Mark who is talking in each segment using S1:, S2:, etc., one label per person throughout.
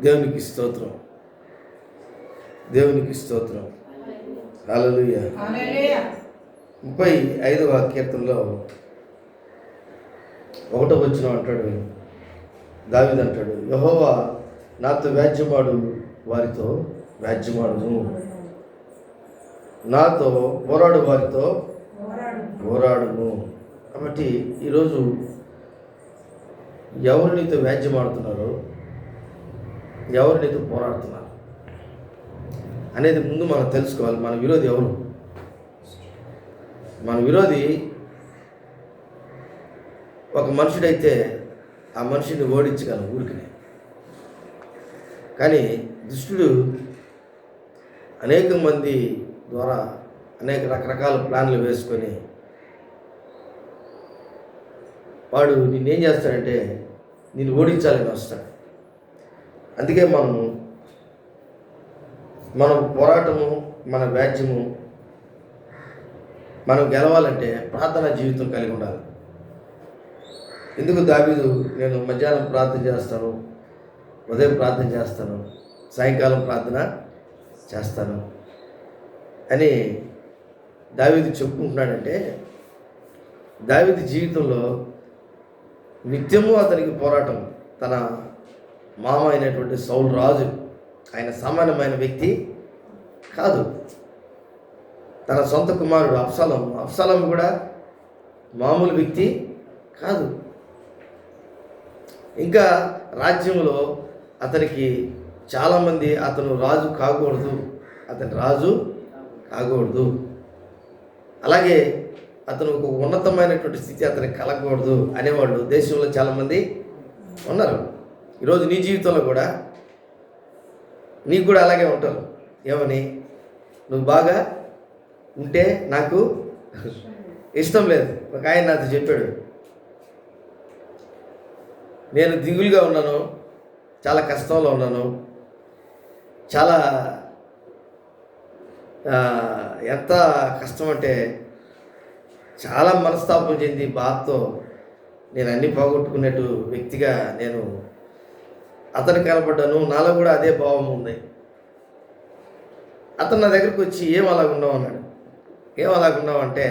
S1: దేవునికి స్తోత్రం, దేవునికి స్తోత్రం. హల్లెలూయా. 35వ కీర్తనలో 1వ వచనం అంటాడు, దావీదు అంటాడు, యెహోవా నాతో వ్యాజ్యమాడు వారితో వ్యాజ్యమాడును, నాతో పోరాడు వారితో పోరాడును. కాబట్టి ఈరోజు ఎవరు నీతో వ్యాజ్యమాడుతున్నారో, ఎవరు నీతో పోరాడుతున్నారు అనేది ముందు మనం తెలుసుకోవాలి. మన విరోధి ఎవరు? మన విరోధి ఒక మనుషుడైతే ఆ మనిషిని ఓడించగలం ఊరికనే. కానీ దుష్టుడు అనేక మంది ద్వారా అనేక రకరకాల ప్లాన్లు వేసుకొని వాడు నిన్నేం చేస్తాడంటే నిన్ను ఓడించాలని వస్తాడు. అందుకే మన పోరాటము, మన వ్యాజ్యము మనం గెలవాలంటే ప్రార్థనా జీవితం కలిగి ఉండాలి. ఎందుకు దావీదు నేను మధ్యాహ్నం ప్రార్థన చేస్తాను, ఉదయం ప్రార్థన చేస్తాను, సాయంకాలం ప్రార్థన చేస్తాను అని దావీదు చెప్పుకుంటున్నాడంటే, దావీదు జీవితంలో నిత్యము అతనికి పోరాటం. తన మామ అయినటువంటి సౌలు రాజు, ఆయన సామాన్యమైన వ్యక్తి కాదు. తన సొంత కుమారుడు అబ్షాలోము కూడా మామూలు వ్యక్తి కాదు. ఇంకా రాజ్యంలో అతనికి చాలామంది అతను రాజు కాకూడదు, అతను రాజు కాకూడదు, అలాగే అతను ఒక ఉన్నతమైనటువంటి స్థితి అతనికి కలగకూడదు అనేవాళ్ళు దేశంలో చాలామంది ఉన్నారు. ఈరోజు నీ జీవితంలో కూడా నీకు కూడా అలాగే ఉంటారు. ఏమని? నువ్వు బాగా ఉంటే నాకు ఇష్టం లేదు. ఒక ఆయన నాతో చెప్పాడు, నేను దిగులుగా ఉన్నాను, చాలా కష్టంలో ఉన్నాను, చాలా ఎంత కష్టం అంటే చాలా మనస్తాపం చెంది బాధతో నేను అన్నీ పోగొట్టుకున్నట్టు వ్యక్తిగా నేను అతను కనపడ్డాను. నాలో కూడా అదే భావం ఉంది. అతను నా దగ్గరకు వచ్చి ఏం అలాగున్నావు అన్నాడు. ఏం అలాగున్నావు అంటే,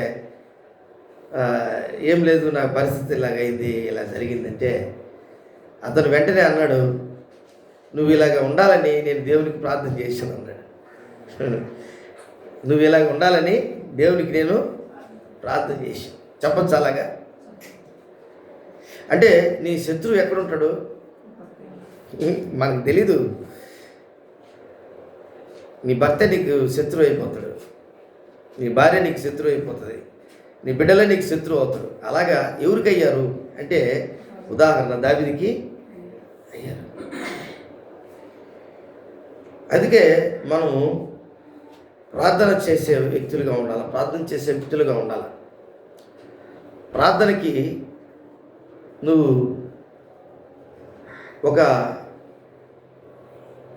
S1: ఏం లేదు, నా పరిస్థితి ఇలాగైంది, ఇలా జరిగిందంటే అతను వెంటనే అన్నాడు, నువ్వు ఇలాగ ఉండాలని నేను దేవునికి ప్రార్థన చేశాను అన్నాడు. నువ్వు ఇలాగ ఉండాలని దేవునికి నేను ప్రార్థన చేశాను. చెప్పచ్చు అలాగా? అంటే నీ శత్రువు ఎక్కడుంటాడు మనకు తెలీదు. నీ భర్త నీకు శత్రువు అయిపోతాడు, నీ భార్య నీకు శత్రువు అయిపోతుంది, నీ బిడ్డలే నీకు శత్రువు అవుతాడు. అలాగా ఎవరికి అయ్యారు అంటే, ఉదాహరణ దావీదుకి అయ్యారు. అందుకే మనం ప్రార్థన చేసే వ్యక్తులుగా ఉండాలి, ప్రార్థన చేసే వ్యక్తులుగా ఉండాలి. ప్రార్థనకి నువ్వు ఒక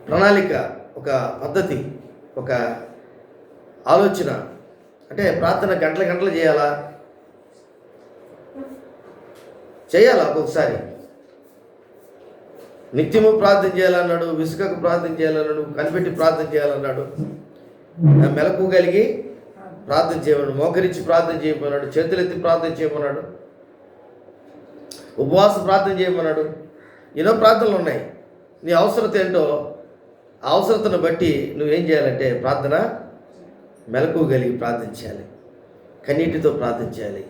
S1: ప్రణాళిక, ఒక పద్ధతి, ఒక ఆలోచన. అంటే ప్రార్థన గంటలు చేయాలా? ఒక్కొక్కసారి నిత్యము ప్రార్థన చేయాలన్నాడు, విసుకకు ప్రార్థన చేయాలన్నాడు, కనిపెట్టి ప్రార్థన చేయాలన్నాడు, మెలకు కలిగి ప్రార్థన చేయమన్నాడు, మోకరించి ప్రార్థన చేయమన్నాడు, చేతులెత్తి ప్రార్థన చేయమన్నాడు, ఉపవాస ప్రార్థన చేయమన్నాడు. ఎన్నో ప్రార్థనలు ఉన్నాయి. నీ అవసరత ఏంటో ఆ అవసరతను బట్టి నువ్వేం చేయాలంటే ప్రార్థన మెలకు కలిగి ప్రార్థన చేయాలి, కన్నీటితో ప్రార్థన చేయాలి,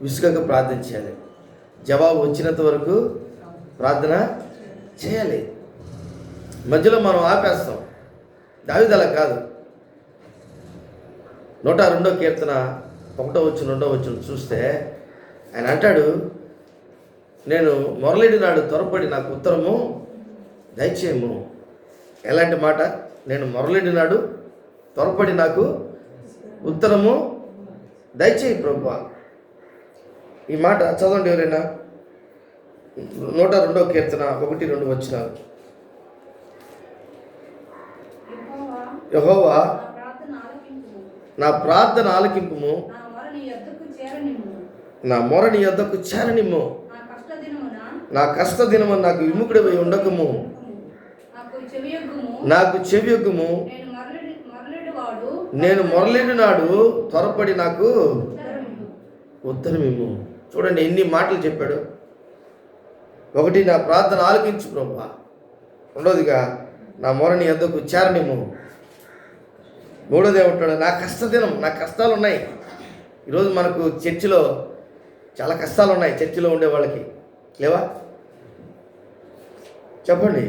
S1: విసుకగా ప్రార్థన చేయాలి, జవాబు వచ్చినంత వరకు ప్రార్థన చేయాలి. మధ్యలో మనం ఆపేస్తాం. దావీదు అలా కాదు. 102వ కీర్తన 1వ వచనం 2వ వచనం చూస్తే ఆయన అంటాడు, నేను మొరలిడి నాడు త్వరపడి నాకు ఉత్తరము దయచేయము. ఎలాంటి మాట? నేను మొరలిడి నాడు త్వరపడి నాకు ఉత్తరము దయచేయి ప్రభువా. ఈ మాట చదవండి ఎవరైనా. 102వ కీర్తన 1-2 వచనాలు. యెహోవా నా ప్రార్థన ఆలకింపుము, నా మొర నీ యొద్దకు చేరనిమ్ము, నా కష్ట దినము నాకు విముఖుడివై ఉండకము, నాకు చెవియొగ్గుము. నేను మొరలిడు నాడు త్వరపడి నాకు ఉత్తరమిమ్ము. చూడండి ఎన్ని మాటలు చెప్పాడు. ఒకటి, నా ప్రార్థన ఆలకించు ప్రభువా. రెండోదిగా, నా మొరని యొద్దకు చేరనిమ్ము. మూడోది ఏమంటాడు, నా కష్టదినం, నా కష్టాలు ఉన్నాయి. ఈరోజు మనకు చర్చిలో చాలా కష్టాలు ఉన్నాయి. చర్చిలో ఉండే వాళ్ళకి లేవా? చెప్పండి,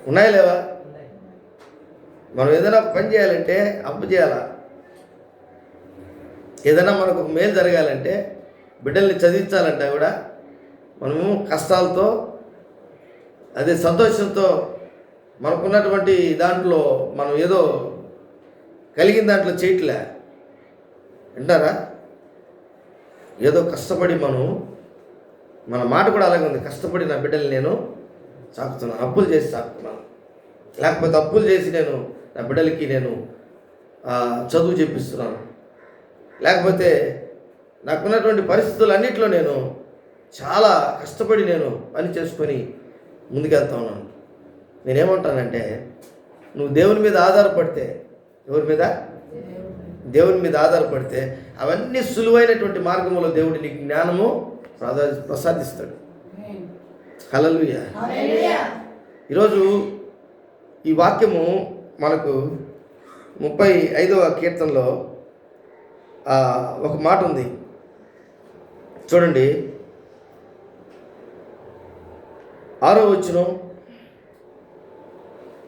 S1: ఉన్నాయా లేవా? మనం ఏదైనా పని చేయాలంటే అప్పు చేయాలా? ఏదైనా మనకు మేలు జరగాలంటే, బిడ్డల్ని చదివించాలంటే కూడా మనము కష్టాలతో, అదే సంతోషంతో, మనకున్నటువంటి దాంట్లో మనం ఏదో కలిగిన దాంట్లో చేయట్లే. వింటారా? ఏదో కష్టపడి మన మాట కూడా అలాగే ఉంది. కష్టపడి నా బిడ్డల్ని నేను సాకుతున్నాను, అప్పులు చేసి సాకుతున్నాను. లేకపోతే అప్పులు చేసి నేను నా బిడ్డలకి నేను చదువు చెప్పిస్తున్నాను. లేకపోతే నాకున్నటువంటి పరిస్థితులు అన్నింటిలో నేను చాలా కష్టపడి నేను పని చేసుకొని ముందుకెళ్తా ఉన్నాను. నేనేమంటానంటే, నువ్వు దేవుని మీద ఆధారపడితే, ఎవరి మీద? దేవుని మీద ఆధారపడితే అవన్నీ సులువైనటువంటి మార్గంలో దేవుడు నీకు జ్ఞానము ప్రసాదిస్తాడు. హల్లెలూయా. ఈరోజు ఈ వాక్యము మనకు 35వ కీర్తనలో ఒక మాట ఉంది చూడండి. 6వ వచనం,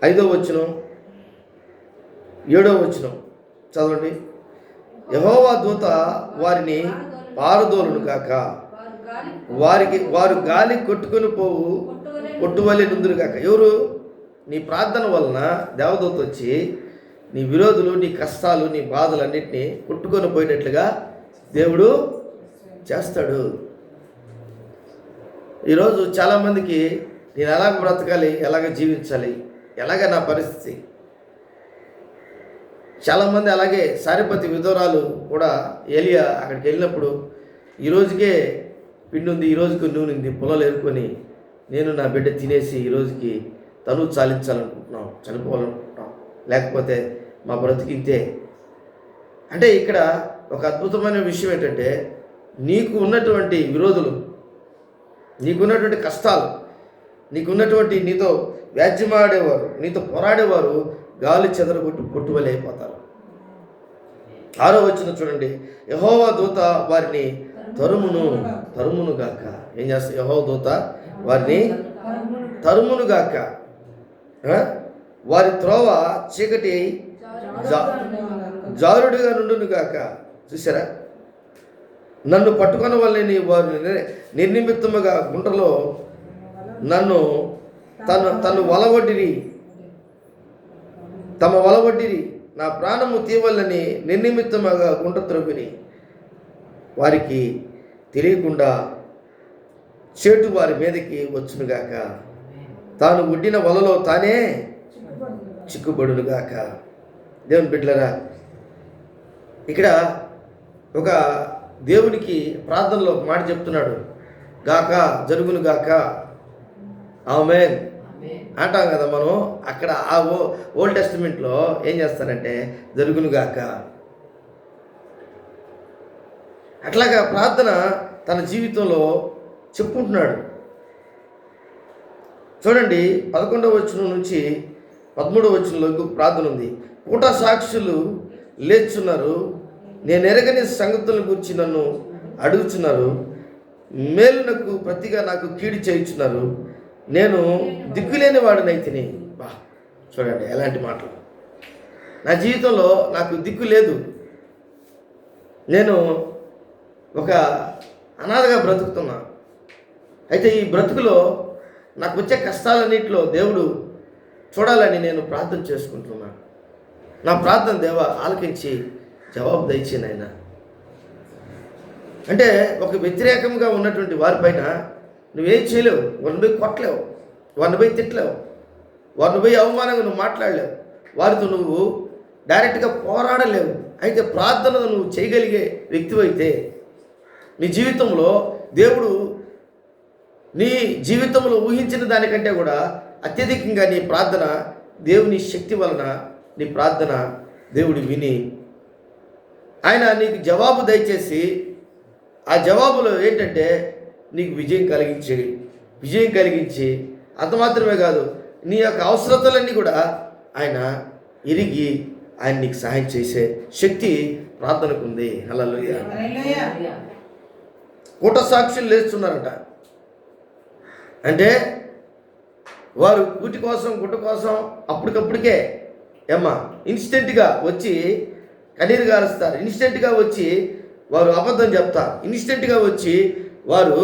S1: 5వ వచనం, 7వ వచనం చదవండి. యెహోవా దూత వారిని పారదోలును గాక, వారు గాలి కొట్టుకొని పోవు కొట్టువలే నుందురు గాక. ఎవరు? నీ ప్రార్థన వలన దేవదూత వచ్చి నీ విరోధులు, నీ కష్టాలు, నీ బాధలన్నింటినీ కొట్టుకొని పోయేటట్లుగా దేవుడు చేస్తాడు. ఈరోజు చాలామందికి నేను ఎలాగ బ్రతకాలి, ఎలాగ జీవించాలి, ఎలాగ నా పరిస్థితి. చాలామంది అలాగే సారెపతి విధవరాలు కూడా ఏలియా అక్కడికి వెళ్ళినప్పుడు ఈరోజుకే పిండి ఉంది, ఈరోజుకి నూనె ఉంది, పొలాలు ఏరుకొని నేను నా బిడ్డ తినేసి ఈరోజుకి తను చాలించాలనుకుంటున్నాం, చనిపోవాలనుకుంటున్నాం, లేకపోతే మా బ్రతికింతే. అంటే ఇక్కడ ఒక అద్భుతమైన విషయం ఏంటంటే, నీకు ఉన్నటువంటి విరోధులు, నీకున్నటువంటి కష్టాలు, నీకున్నటువంటి నీతో వ్యాజ్యమాడేవారు, నీతో పోరాడేవారు గాలి చెదరగొట్టు కొట్టువలే అయిపోతారు. 6వ వచనం చూడండి. యెహోవా దూత వారిని తరుమును గాక. ఏం చేస్తా? యెహోవా దూత వారిని తరుమును గాక. వారి త్రోవ చీకటి జారుడుగా నుండును గాక. చూసారా? నన్ను పట్టుకున్న వాళ్ళని వారు నిర్నిమిత్తముగా గుంటలో నన్ను తను వలవడ్డిరి, తమ వలవడ్డిరి, నా ప్రాణము తీవల్లని నిర్నిమిత్తముగా గుంట త్రొవ్విరి. వారికి తెలియకుండా చేటు వారి మీదకి వచ్చునుగాక, తాను ఒడ్డిన వలలో తానే చిక్కుబడునుగాక. దేవుని బిడ్డలారా, ఇక్కడ ఒక దేవునికి ప్రార్థనలో ఒక మాట చెప్తున్నాడు, గాక జరుగును గాక, ఆమేన్ అంటాం కదా మనం. అక్కడ ఆ ఓల్డ్ టెస్టిమెంట్లో ఏం చేస్తారంటే జరుగును గాక. అట్లాగా ప్రార్థన తన జీవితంలో చెప్పుకుంటున్నాడు. చూడండి 11వ వచనం నుంచి 13వ వచనంలో ప్రార్థన ఉంది. పూట సాక్షులు లేచున్నారు, నేను ఎరగని సంగతుల గురించి నన్ను అడుగుచున్నారు, మేలునకు ప్రతిగా నాకు కీడు చేయుచున్నారు, నేను దిక్కులేని వాడినైతిని. బా చూడండి ఎలాంటి మాటలు. నా జీవితంలో నాకు దిక్కు లేదు, నేను ఒక అనాథగా బ్రతుకుతున్నా. అయితే ఈ బ్రతుకులో నాకు వచ్చే కష్టాలన్నింటిలో దేవుడు చూడాలని నేను ప్రార్థన చేసుకుంటున్నాను. నా ప్రార్థన దేవా ఆలకించి జవాబు దయచేయండి ఆయన. అంటే ఒక వ్యతిరేకంగా ఉన్నటువంటి వారిపైన నువ్వేం చేయలేవు, వారిని పోయి కొట్టలేవు, వారిని పోయి తిట్టలేవు, వారిని పోయి అవమానంగా నువ్వు మాట్లాడలేవు, వారితో నువ్వు డైరెక్ట్గా పోరాడలేవు. అయితే ప్రార్థనను నువ్వు చేయగలిగే వ్యక్తివైతే నీ జీవితంలో దేవుడు నీ జీవితంలో ఊహించిన దానికంటే కూడా అత్యధికంగా నీ ప్రార్థన దేవుని శక్తి వలన నీ ప్రార్థన దేవుడు విని ఆయన నీకు జవాబు దయచేసి ఆ జవాబులో ఏంటంటే నీకు విజయం కలిగించి అంత మాత్రమే కాదు, నీ యొక్క అవసరతలన్నీ కూడా ఆయన ఎరిగి ఆయన నీకు సహాయం చేసే శక్తి ప్రార్థనకు ఉంది. హల్లెలూయా. కూట సాక్షులు లేస్తున్నారట. అంటే వారు గుట్ట కోసం అప్పటికప్పుడికే ఇన్స్టెంట్గా వచ్చి కన్నీరు గారుస్తారు. ఇన్స్టెంట్గా వచ్చి వారు అబద్ధం చెప్తారు. ఇన్స్టెంట్గా వచ్చి వారు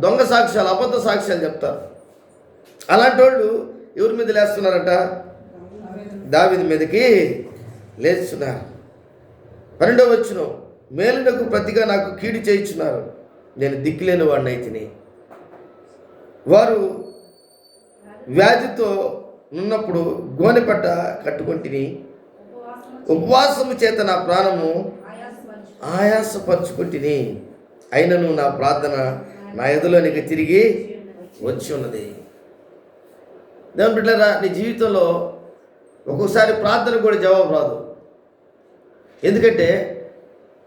S1: దొంగ సాక్ష్యాలు, అబద్ధ సాక్ష్యాలు చెప్తారు. అలాంటి వాళ్ళు ఎవరి మీద లేస్తున్నారట? దావీదు మీదకి లేస్తున్నారు. 12వ వచనం, మేలునకు ప్రతిగా నాకు కీడు చేయించున్నారు, నేను దిక్కులేని వాడిని అయితిని. వారు వ్యాధితో ఉన్నప్పుడు గోనెపట్ట కట్టుకుంటుని, ఉపవాసము చేత నా ప్రాణము ఆయాసపరుచుకుంటుని, అయినను నా ప్రార్థన నా ఎదులోనికి తిరిగి వచ్చి ఉన్నది. దేవుని బిడ్డలారా, నీ జీవితంలో ఒక్కోసారి ప్రార్థన కూడా జవాబు రాదు. ఎందుకంటే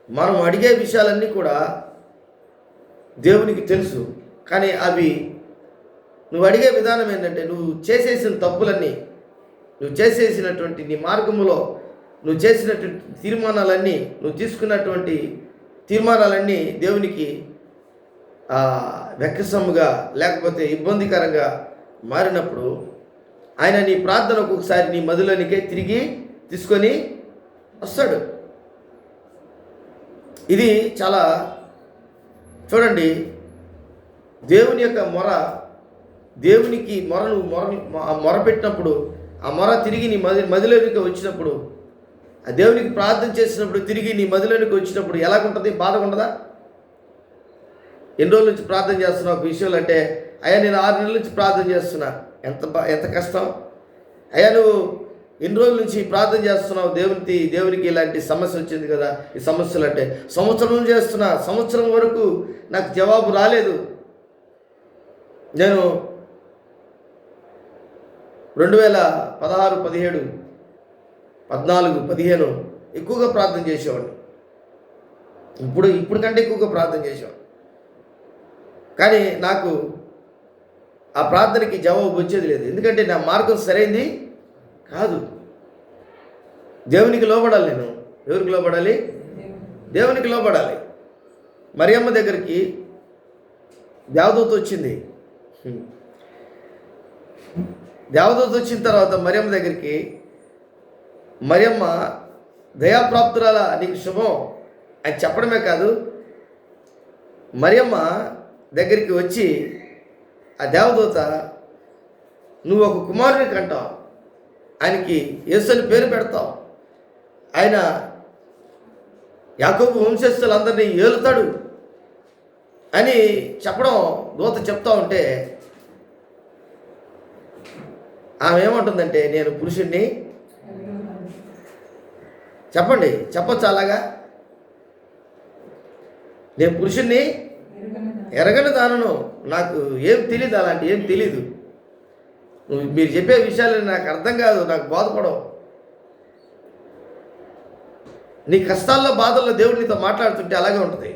S1: మనం అడిగే విషయాలన్నీ కూడా దేవునికి తెలుసు. కానీ అవి నువ్వు అడిగే విధానం ఏంటంటే, నువ్వు చేసేసిన తప్పులన్నీ, నువ్వు చేసేసినటువంటి నీ మార్గములో నువ్వు చేసినటువంటి తీర్మానాలన్నీ, నువ్వు తీసుకున్నటువంటి తీర్మానాలన్నీ దేవునికి వెక్కసముగా లేకపోతే ఇబ్బందికరంగా మారినప్పుడు ఆయన నీ ప్రార్థన ఒక్కొక్కసారి నీ మదిలోనికే తిరిగి తీసుకొని వస్తాడు. ఇది చాలా చూడండి, దేవుని యొక్క దేవునికి మొరపెట్టినప్పుడు ఆ మొర తిరిగి నీ మదిలోనికి వచ్చినప్పుడు, ఆ దేవునికి ప్రార్థన చేసినప్పుడు తిరిగి నీ మదిలోనికి వచ్చినప్పుడు ఎలాగుంటుంది? బాధగా ఉండదా? ఎన్ని రోజుల నుంచి ప్రార్థన చేస్తున్నావు ఒక విషయంలో అంటే, అయ్యా నేను 6 నెలల నుంచి ప్రార్థన చేస్తున్నా, ఎంత కష్టం అయ్యా, నువ్వు ఎన్ని రోజుల నుంచి ప్రార్థన చేస్తున్నావు, దేవునికి ఇలాంటి సమస్య వచ్చింది కదా, ఈ సమస్యలు అంటే సంవత్సరం చేస్తున్నా, సంవత్సరం వరకు నాకు జవాబు రాలేదు. నేను 2016, 17, 14, 15 ఎక్కువగా ప్రార్థన చేసేవాడిని. ఇప్పుడు కంటే ఎక్కువగా ప్రార్థన చేసేవాడిని. కానీ నాకు ఆ ప్రార్థనకి జవాబు వచ్చేది లేదు. ఎందుకంటే నా మార్గం సరైంది కాదు. దేవునికి లోబడాలి. నేను ఎవరికి లోబడాలి? దేవునికి లోబడాలి. మరియమ్మ దగ్గరికి దేవదూత వచ్చింది. దేవదూత వచ్చిన తర్వాత మరియమ్మ దగ్గరికి, మరియమ్మ దయాప్రాప్తురాల, నీకు శుభం అని చెప్పడమే కాదు, మరియమ్మ దగ్గరికి వచ్చి ఆ దేవదూత, నువ్వు ఒక కుమారుని కంటావు, ఆయనకి యేసు అని పేరు పెడతావు, ఆయన యాకోబు వంశస్థులందరినీ ఏలుతాడు అని చెప్పడం దూత చెప్తా ఉంటే ఆమె ఏమంటుందంటే, నేను పురుషుణ్ణి చెప్పండి, చెప్పొచ్చు అలాగా? నేను పురుషుణ్ణి ఎరగని దానను, నాకు ఏం తెలీదు, అలాంటి ఏం తెలీదు, మీరు చెప్పే విషయాలు నాకు అర్థం కాదు, నాకు బాధపడవు. నీ కష్టాల్లో బాధల్లో దేవుడు నీతో మాట్లాడుతుంటే అలాగే ఉంటుంది.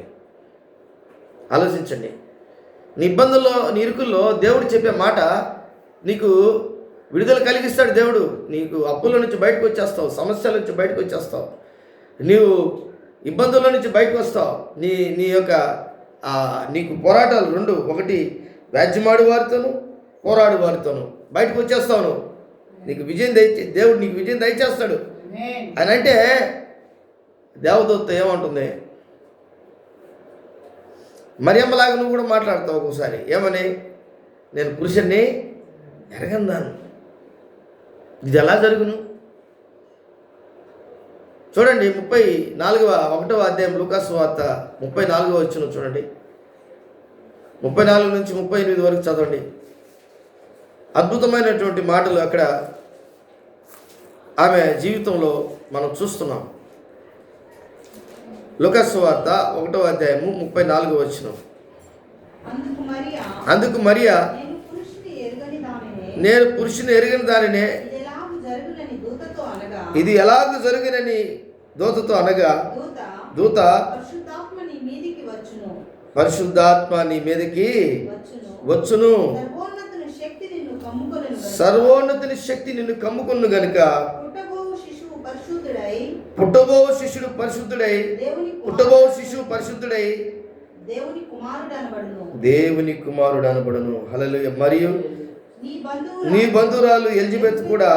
S1: ఆలోచించండి. నీ ఇబ్బందుల్లో, నీ ఇరుకుల్లో దేవుడు చెప్పే మాట నీకు విడుదల కలిగిస్తాడు. దేవుడు నీకు అప్పుల నుంచి బయటకు వచ్చేస్తావు, సమస్యల నుంచి బయటకు వచ్చేస్తావు, నీవు ఇబ్బందుల నుంచి బయటకు వస్తావు. నీ యొక్క నీకు పోరాటాలు 2, ఒకటి వ్యాజ్యమాడు వారితోనూ పోరాడు వారితోనూ బయటకు వచ్చేస్తావు. నీకు విజయం దేవుడు నీకు విజయం దయచేస్తాడు అని అంటే, దేవదూత ఏమంటుంది? మరియమ్మలాగా నువ్వు కూడా మాట్లాడతావు ఒక్కోసారి. ఏమని? నేను పురుషుణ్ణి ఎరగందాను. ఇది ఎలా జరుగును? చూడండి, 1వ అధ్యాయం లూకాసు వార్త 34వ వచనం చూడండి. 34 నుంచి 38 వరకు చదవండి. అద్భుతమైనటువంటి మాటలు అక్కడ ఆమె జీవితంలో మనం చూస్తున్నాం. లూకాసు వార్త 1వ అధ్యాయము 34వ వచనం. అందుకు మరియా
S2: నేను పురుషుని ఎరిగిన దానినే
S1: ఇది ఎలాగూ జరుగునని దూతతో అనగా దూత పరిశుద్ధాత్మ నీ మీదకి వచ్చును, సర్వోన్నతుని శక్తి నిన్ను కమ్ముకొను గనుక పుట్టబోవు శిశువు పరిశుద్ధుడై దేవుని కుమారుడు అనబడును. హల్లెలూయా. మరియు నీ బంధువురాలు ఎలిజబెత్ కూడా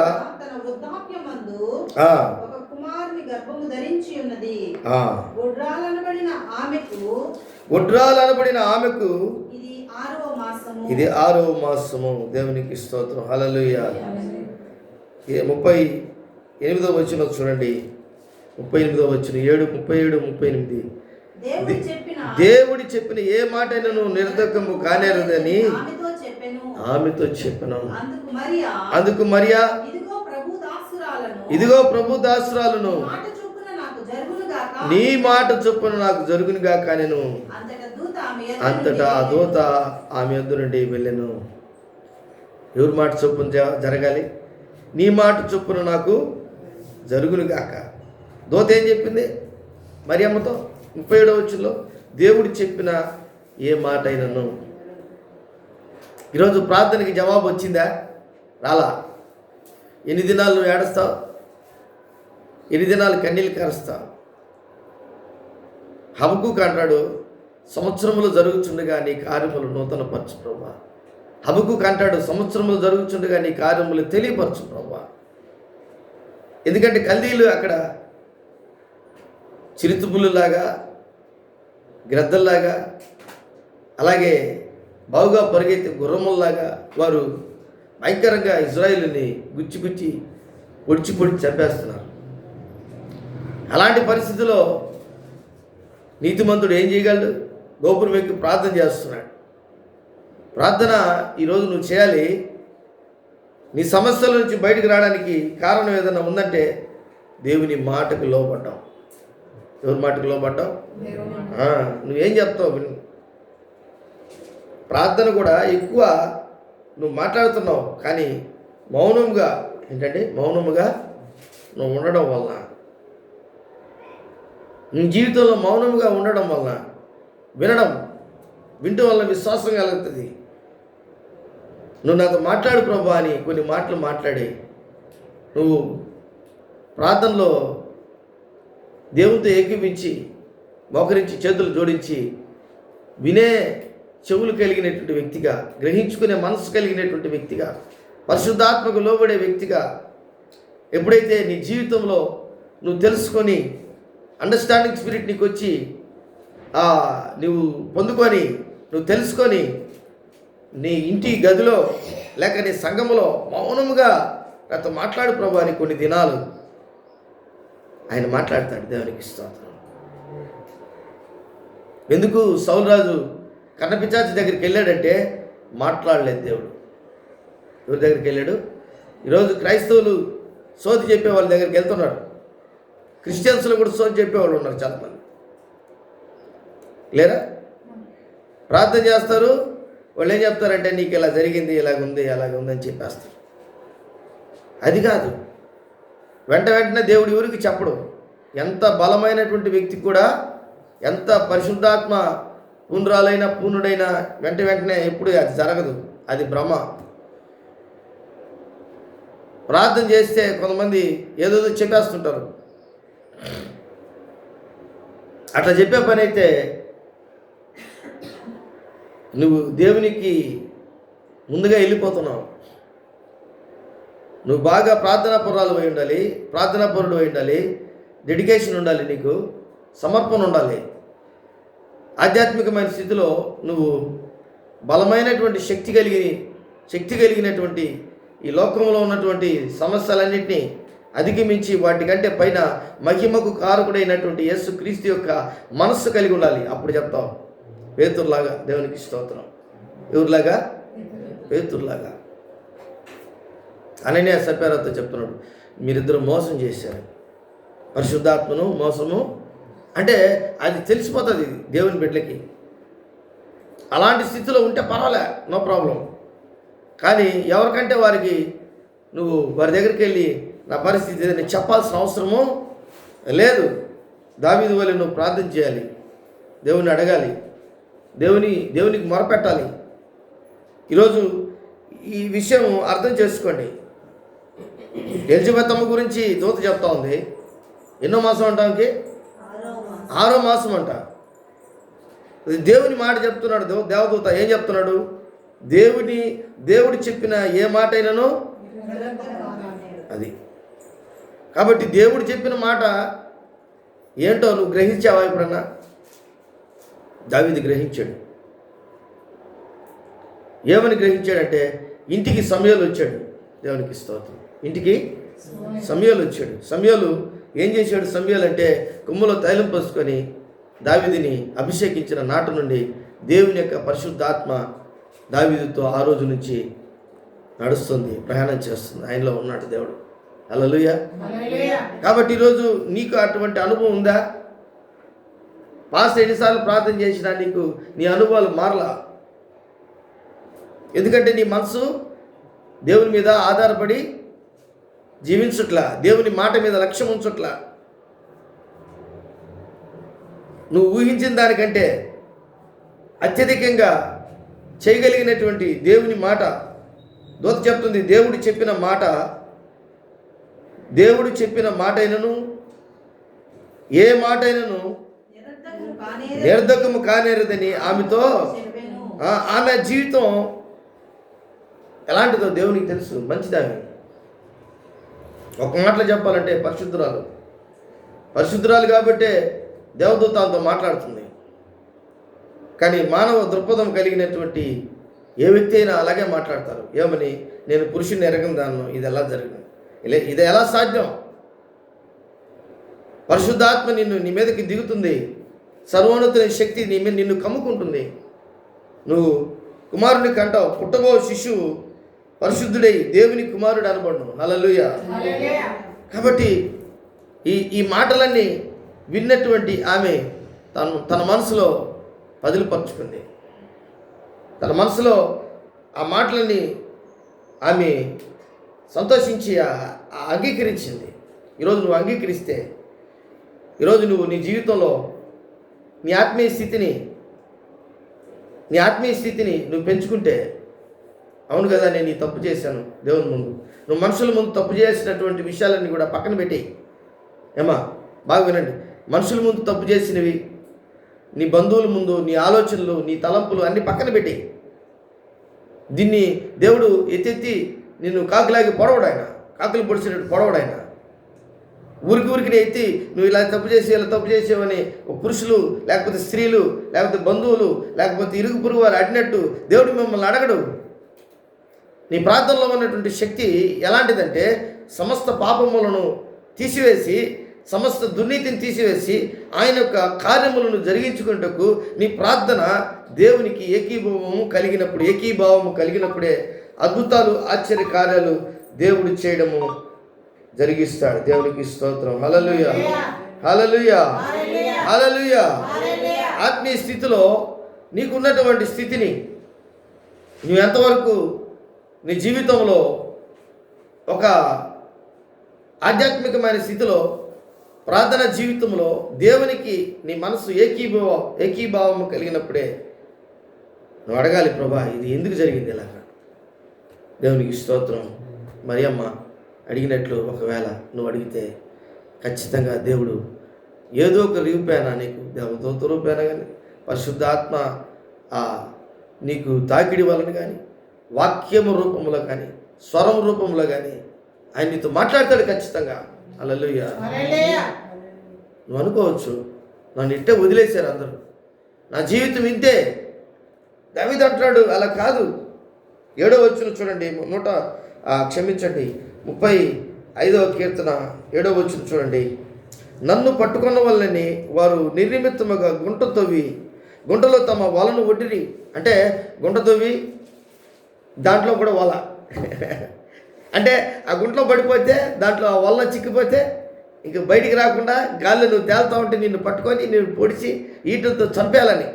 S1: గుడ్రాలనబడిన ఆమెకు ఇది 6వ మాసము. దేవునికి స్తోత్రం. హల్లెలూయా. 38వ వచనం చూడండి. 38వ వచనం 37, 38. దేవుడి చెప్పిన ఏ మాటైనను నిర్ధకము కానేరదని ఆమెతో చెప్పను. అందుకు మరియా ఇదిగో ప్రభు దాసురాలను నీ మాట చొప్పున నాకు జరుగును గాక నేను. అంతటా ఆ దూత ఆమె యొద్ద నుండి వెళ్ళెను. ఎవరి మాట చొప్పున జరగాలి? నీ మాట చొప్పున నాకు జరుగును గాక. దూత ఏం చెప్పింది మరియమ్మతో? 37వ వచనంలో దేవుడు చెప్పిన ఏ మాట అయినను. ఈరోజు ప్రార్థనకి జవాబు వచ్చిందా? రాలా. ఎన్ని దినాలు నువ్వు ఏడుస్తావు? ఎన్ని దినాలు కన్నీళ్ళు కారుస్తావు? హబక్కూకు అంటాడు, సంవత్సరములు జరుగుచుండగా నీ కార్యములు నూతనపరచు ప్రభువా. హబక్కూకు అంటాడు, సంవత్సరములు జరుగుచుండగా నీ కార్యములు తెలియపరచు ప్రభువా. ఎందుకంటే కల్దీలు అక్కడ చిరుతుపుల్లాగా, గ్రద్దల్లాగా, అలాగే బావుగా పరిగెత్తే గుర్రముల్లాగా వారు భయంకరంగా ఇజ్రాయేలుని గుచ్చి పొడిచి చంపేస్తున్నారు. అలాంటి పరిస్థితిలో నీతిమంతుడు ఏం చేయగలడు? గోపురం ఎక్కి ప్రార్థన చేస్తున్నాడు. ప్రార్థన ఈరోజు నువ్వు చేయాలి. నీ సమస్యల నుంచి బయటకు రావడానికి కారణం ఏదైనా ఉందంటే దేవుని మాటకు లోబడ్డావు. ఎవరి మాటకు లోబడ్డావు? నువ్వేం చెప్తావు విను. ప్రార్థన కూడా ఎక్కువ నువ్వు మాట్లాడుతున్నావు, కానీ మౌనముగా నువ్వు ఉండడం వల్ల, నీ జీవితంలో మౌనముగా ఉండడం వల్ల, వింటూ వల్ల విశ్వాసం కలుగుతుంది. నువ్వు నాతో మాట్లాడు ప్రభా అని కొన్ని మాటలు మాట్లాడి నువ్వు ప్రార్థనలో దేవునితో ఏకీపించి మోకరించి చేతులు జోడించి వినే చెవులు కలిగినటువంటి వ్యక్తిగా, గ్రహించుకునే మనసు కలిగినటువంటి వ్యక్తిగా, పరిశుద్ధాత్మకు లోబడే వ్యక్తిగా ఎప్పుడైతే నీ జీవితంలో నువ్వు తెలుసుకొని అండర్స్టాండింగ్ స్పిరిట్ నీకు వచ్చి నువ్వు పొందుకొని నువ్వు తెలుసుకొని నీ ఇంటి గదిలో లేక నీ సంఘములో మౌనముగా నాతో మాట్లాడు ప్రభు అని కొన్ని దినాలు ఆయన మాట్లాడతాడు. దేవునికి స్తోత్రం. ఎందుకు సౌలు రాజు కన్నపిచాచి దగ్గరికి వెళ్ళాడంటే మాట్లాడలేదు దేవుడు. ఎవరి దగ్గరికి వెళ్ళాడు? ఈరోజు క్రైస్తవులు సోది చెప్పే వాళ్ళ దగ్గరికి వెళ్తున్నారు. క్రిస్టియన్స్లో కూడా సోది చెప్పేవాళ్ళు ఉన్నారు చాలామంది. లేరా? ప్రార్థన చేస్తారు, వాళ్ళు ఏం చెప్తారంటే నీకు ఇలా జరిగింది, ఇలాగుంది అని చెప్పేస్తారు. అది కాదు. వెంటనే దేవుడు ఎవరికి చెప్పడు. ఎంత బలమైనటువంటి వ్యక్తి కూడా, ఎంత పరిశుద్ధాత్మ పూర్ణుడైనా వెంటనే ఎప్పుడు అది జరగదు. అది భ్రమ. ప్రార్థన చేస్తే కొంతమంది ఏదో చెప్పేస్తుంటారు. అట్లా చెప్పే పని అయితే నువ్వు దేవునికి ముందుగా వెళ్ళిపోతున్నావు. నువ్వు బాగా ప్రార్థనాపరురాలు అయి ఉండాలి, ప్రార్థనాపరుడు అయి ఉండాలి, డెడికేషన్ ఉండాలి, నీకు సమర్పణ ఉండాలి. ఆధ్యాత్మికమైన స్థితిలో నువ్వు బలమైనటువంటి శక్తి కలిగినటువంటి ఈ లోకంలో ఉన్నటువంటి సమస్యలన్నింటినీ అధిగమించి వాటికంటే పైన మహిమకు కారకుడైనటువంటి యేసు క్రీస్తు యొక్క మనస్సు కలిగి ఉండాలి. అప్పుడు చెప్తావు పేతురులాగా. దేవునికి స్తోత్రం. ఎవరిలాగా? పేతురులాగా. అననీయ సప్ఫీరాతో చెప్తున్నాడు, మీరిద్దరు మోసం చేశారు. పరిశుద్ధాత్మను మోసము అంటే అది తెలిసిపోతుంది దేవుని బిడ్డలకి. అలాంటి స్థితిలో ఉంటే పర్వాలే, నో ప్రాబ్లం. కానీ ఎవరికంటే వారికి నువ్వు వారి దగ్గరికి వెళ్ళి నా పరిస్థితి ఏదని చెప్పాల్సిన అవసరము లేదు. దావీదు వలె నువ్వు ప్రార్థన చేయాలి, దేవుని అడగాలి, దేవునికి మొరపెట్టాలి. ఈరోజు ఈ విషయం అర్థం చేసుకోండి. ఎలిజబెత్ అమ్మ గురించి దూత చెప్తా ఉంది. ఎన్నో మాసం అంటానికి? 6వ మాసం అంట. దేవుని మాట చెప్తున్నాడు. దేవదూత ఏం చెప్తున్నాడు? దేవుడు చెప్పిన ఏ మాట అయినానో అది. కాబట్టి దేవుడు చెప్పిన మాట ఏంటో నువ్వు గ్రహించావా ఎప్పుడన్నా? దావీదు గ్రహించాడు. ఏమని గ్రహించాడంటే, ఇంటికి సమయాలు వచ్చాడు. దేవునికి స్తోత్రం. ఇంటికి సమయాలు వచ్చాడు. సమయాలు ఏం చేశాడు? సమయాలు అంటే కొమ్ములో తైలం పోసుకొని దావీదుని అభిషేకించిన నాటి నుండి దేవుని యొక్క పరిశుద్ధాత్మ దావీదుతో ఆ రోజు నుంచి నడుస్తుంది, ప్రయాణం చేస్తుంది. ఆయనలో ఉన్నాడు దేవుడు. హల్లెలూయా. కాబట్టి ఈరోజు నీకు అటువంటి అనుభవం ఉందా? పాస్ట్ ఎన్నిసార్లు ప్రార్థన చేసినా నీ అనుభవాలు మారలా. ఎందుకంటే నీ మనసు దేవుని మీద ఆధారపడి జీవించుట్లా, దేవుని మాట మీద లక్ష్యం ఉంచుట్లా. నువ్వు ఊహించిన దానికంటే అత్యధికంగా చేయగలిగినటువంటి దేవుని మాట దూత చెప్తుంది. దేవుడు చెప్పిన మాట అయినను ఏ మాట అయినను నిర్ధకము కానేరదని ఆమెతో, ఆమె జీవితం ఎలాంటిదో దేవునికి తెలుసు. మంచిదామె. ఒక మాటలో చెప్పాలంటే పరిశుద్ధురాలు కాబట్టే దేవదూత ఆమెతో మాట్లాడుతుంది. కానీ మానవ దృక్పథం కలిగినటువంటి ఏ వ్యక్తి అయినా అలాగే మాట్లాడతారు. ఏమని? నేను పురుషుని ఎరగని దాన్ని, ఇది ఎలా జరిగింది, ఇది ఎలా సాధ్యం? పరిశుద్ధాత్మ నీ మీదకి దిగుతుంది. సర్వోన్నతుని శక్తి నిన్ను కమ్ముకుంటుంది. నువ్వు కుమారుని కంటావు. పుట్టబో శిశువు పరిశుద్ధుడై దేవుని కుమారుడు అనబడును. హల్లెలూయా. కాబట్టి ఈ మాటలన్నీ విన్నటువంటి ఆమె తన మనసులో పదిలిపరుచుకుంది. తన మనసులో ఆ మాటలని ఆమె సంతోషించి అంగీకరించింది. ఈరోజు నువ్వు అంగీకరిస్తే, ఈరోజు నువ్వు నీ జీవితంలో నీ ఆత్మీయ స్థితిని నువ్వు పెంచుకుంటే, అవును కదా నేను ఈ తప్పు చేశాను దేవుని ముందు, నువ్వు మనుషుల ముందు తప్పు చేసినటువంటి విషయాలన్నీ కూడా పక్కన పెట్టి, ఏమా బాగా వినండి, మనుషుల ముందు తప్పు చేసినవి, నీ బంధువుల ముందు నీ ఆలోచనలు, నీ తలంపులు అన్నీ పక్కన పెట్టి, దీన్ని దేవుడు ఎత్తెత్తి నిన్ను కాకులాగి పొడవడాయన, కాకులు పొడిచినట్టు పొడవడాయన. ఊరికి ఎత్తి నువ్వు ఇలా తప్పు చేసేవని పురుషులు, లేకపోతే స్త్రీలు, లేకపోతే బంధువులు, లేకపోతే ఇరుగు పొరుగు వారు అడినట్టు దేవుడు మిమ్మల్ని అడగడు. నీ ప్రార్థనలో ఉన్నటువంటి శక్తి ఎలాంటిదంటే, సమస్త పాపములను తీసివేసి, సమస్త దుర్నీతిని తీసివేసి ఆయన యొక్క కార్యములను జరిగించుకున్నటకు నీ ప్రార్థన దేవునికి ఏకీభావము కలిగినప్పుడే అద్భుతాలు, ఆశ్చర్య కార్యాలు దేవుడు చేయడము జరిగిస్తాడు. దేవునికి స్తోత్రం. హల్లెలూయా, హల్లెలూయా, హల్లెలూయా. ఆత్మీయ స్థితిలో నీకున్నటువంటి స్థితిని నువ్వు ఎంతవరకు నీ జీవితంలో ఒక ఆధ్యాత్మికమైన స్థితిలో, ప్రార్థన జీవితంలో దేవునికి నీ మనసు ఏకీభావము కలిగినప్పుడే నువ్వు అడగాలి, ప్రభా ఇది ఎందుకు జరిగింది ఇలాగా. దేవునికి స్తోత్రం. మరియమ్మ అడిగినట్లు ఒకవేళ నువ్వు అడిగితే ఖచ్చితంగా దేవుడు ఏదో ఒక రూపేనా, నీకు దేవదూత రూపేనా కానీ, పరిశుద్ధాత్మ నీకు తాకిడి వలన కానీ, వాక్యము రూపంలో కానీ, స్వరం రూపంలో కానీ ఆయన నీతో మాట్లాడతాడు ఖచ్చితంగా. హల్లెలూయా. నువ్వు అనుకోవచ్చు, నన్ను ఇట్టే వదిలేశారు అందరూ, నా జీవితం ఇంతే. దావీదు అంటున్నాడు, అలా కాదు. 7వ వచనం చూడండి, 35వ కీర్తన 7వ వచనం చూడండి. నన్ను పట్టుకున్న వల్లనే వారు నిర్నిమిత్తముగా గుంటలో తమ వలను ఒడ్డిరి. అంటే గుంట తవ్వి దాంట్లో కూడా వల అంటే ఆ గుంటలో పడిపోతే, దాంట్లో ఆ వల్ల చిక్కిపోతే ఇంక బయటికి రాకుండా గాల్లో నువ్వు తేలుతూ ఉంటే నిన్ను పట్టుకొని నిన్ను పొడిచి ఈటలతో చంపేయాలని.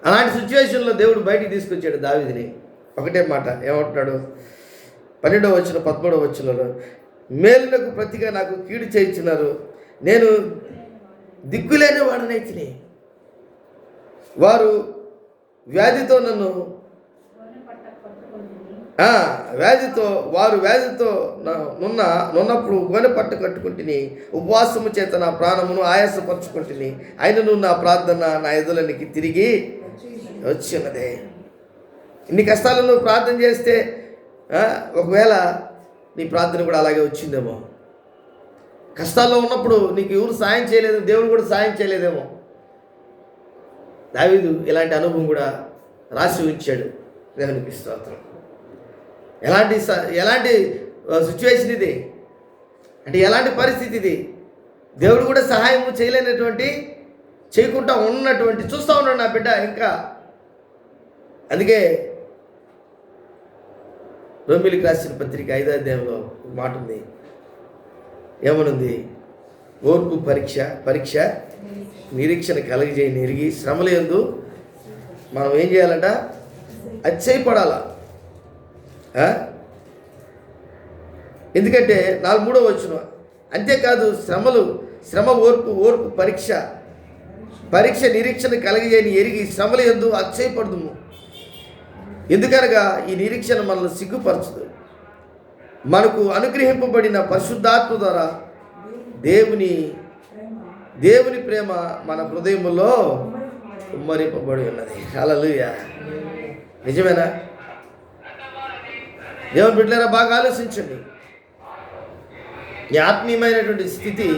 S1: అలాంటి సిచ్యువేషన్లో దేవుడు బయటికి తీసుకొచ్చాడు దావీదుని. ఒకటే మాట ఏమంటున్నాడు? 12వ వచనం 13వ వచనంలో, మేలునకు ప్రతిగా నాకు కీడు చేయించున్నారు, నేను దిక్కులేని వాడనైతిని. వారు వ్యాధితో నన్ను వ్యాధితో నున్నప్పుడు గొనె పట్ట కట్టుకుంటుని, ఉపవాసము చేత నా ప్రాణమును ఆయాసపరుచుకుంటుని, అయినను నా ప్రార్థన నా ఎదులనికి తిరిగి వచ్చినదే. ఇన్ని కష్టాలు నువ్వు ప్రార్థన చేస్తే ఒకవేళ నీ ప్రార్థన కూడా అలాగే వచ్చిందేమో. కష్టాల్లో ఉన్నప్పుడు నీకు ఎవరు సాయం చేయలేదు, దేవుడు కూడా సాయం చేయలేదేమో. దావీదు ఇలాంటి అనుభవం కూడా రాసి ఉంచాడు. దేవునికి స్తోత్రం. ఎలాంటి సిచ్యువేషన్ ఇది అంటే, ఎలాంటి పరిస్థితి ఇది? దేవుడు కూడా సహాయం చేయకుండా ఉన్నటువంటి చూస్తూ ఉన్నాడు నా బిడ్డ ఇంకా. అందుకే రోమీయులకు రాసిన పత్రిక 5వ అధ్యాయంలో ఒక మాట ఉంది. ఏమనుంది? ఓర్పు పరీక్ష నిరీక్షణ కలగజేయని ఎరిగి శ్రమల యందు మనం ఏం చేయాలంట? అతిశయపడాలా. ఎందుకంటే 3వ వచనం, అంతేకాదు శ్రమ ఓర్పు పరీక్ష నిరీక్షణ కలగజేయని ఎరిగి శ్రమల యందు అతిశయపడదుము. ఎందుకనగా ఈ నిరీక్షణ మనల్ని సిగ్గుపరచదు. మనకు అనుగ్రహింపబడిన పరిశుద్ధాత్మ ద్వారా దేవుని ప్రేమ మన హృదయములో ఉమ్మరింపబడి ఉన్నది. హల్లెలూయా. నిజమేనా? దేవుని బిడ్డలారా, బాగా ఆలోచించండి. ఈ ఆత్మీయమైనటువంటి స్థితి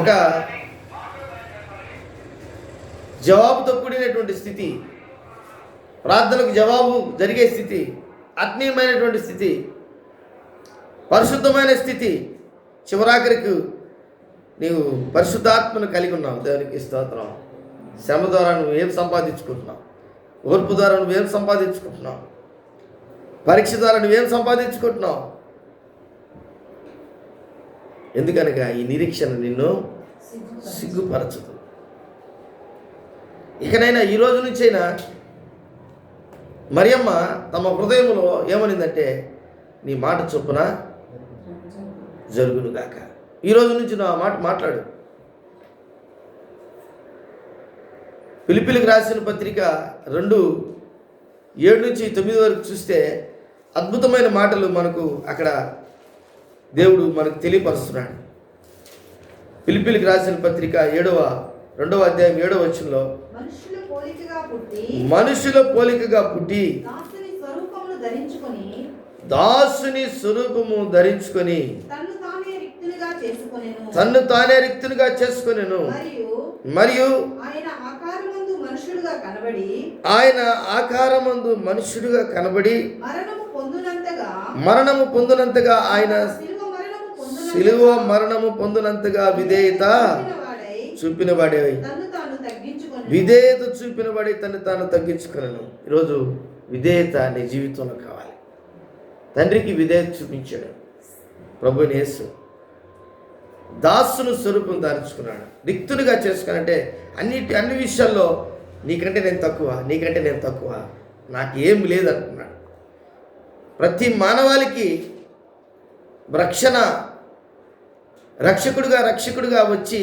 S1: ఒక జవాబుతో కూడినటువంటి స్థితి, ప్రార్థనకు జవాబు జరిగే స్థితి, ఆత్మీయమైనటువంటి స్థితి, పరిశుద్ధమైన స్థితి. చివరాఖరికి నీవు పరిశుద్ధాత్మను కలిగి ఉన్నావు. దేవునికి స్తోత్రం. శ్రమ ద్వారా నువ్వేం సంపాదించుకుంటున్నావు? ఓర్పు ద్వారా నువ్వేం సంపాదించుకుంటున్నావు? పరీక్ష ద్వారా నువ్వేం సంపాదించుకుంటున్నావు? ఎందుకనగా ఈ నిరీక్షణ నిన్ను సిగ్గుపరచదు. ఇకనైనా ఈ రోజు నుంచైనా మరియమ్మ తమ హృదయంలో ఏమనిందంటే, నీ మాట చొప్పున జరుగునుగాక. ఈ రోజు నుంచి నా మాట మాట్లాడు. ఫిలిప్పీలకు రాసిన పత్రిక 2:7-9 వరకు చూస్తే అద్భుతమైన మాటలు మనకు అక్కడ దేవుడు మనకు తెలియపరుస్తున్నాడు. ఫిలిప్పీలకు రాసిన పత్రిక 2వ అధ్యాయం 7వ వచనంలో, మనుషుల పోలికగా పుట్టి దాసుని స్వరూపము ధరించుకొని తన్ను తానే రిక్తునిగా చేసుకొనెను. మరియు ఆయన ఆకారమందు మనుషుడుగా కనబడి మరణము పొందునంతగా ఆయన శిలువ మరణము పొందునంతగా విధేయత చూపినవాడే తను తాను తగ్గించుకున్నాను. ఈరోజు విధేయత నీ జీవితంలో కావాలి. తండ్రికి విధేయత చూపించాడు ప్రభువైన యేసు. దాసును స్వరూపం ధరించుకున్నాడు. రిక్తునిగా చేసుకున్నాడంటే అన్ని విషయాల్లో నీకంటే నేను తక్కువ, నాకేం లేదనుకున్నాడు. ప్రతి మానవాళికి రక్షకుడుగా వచ్చి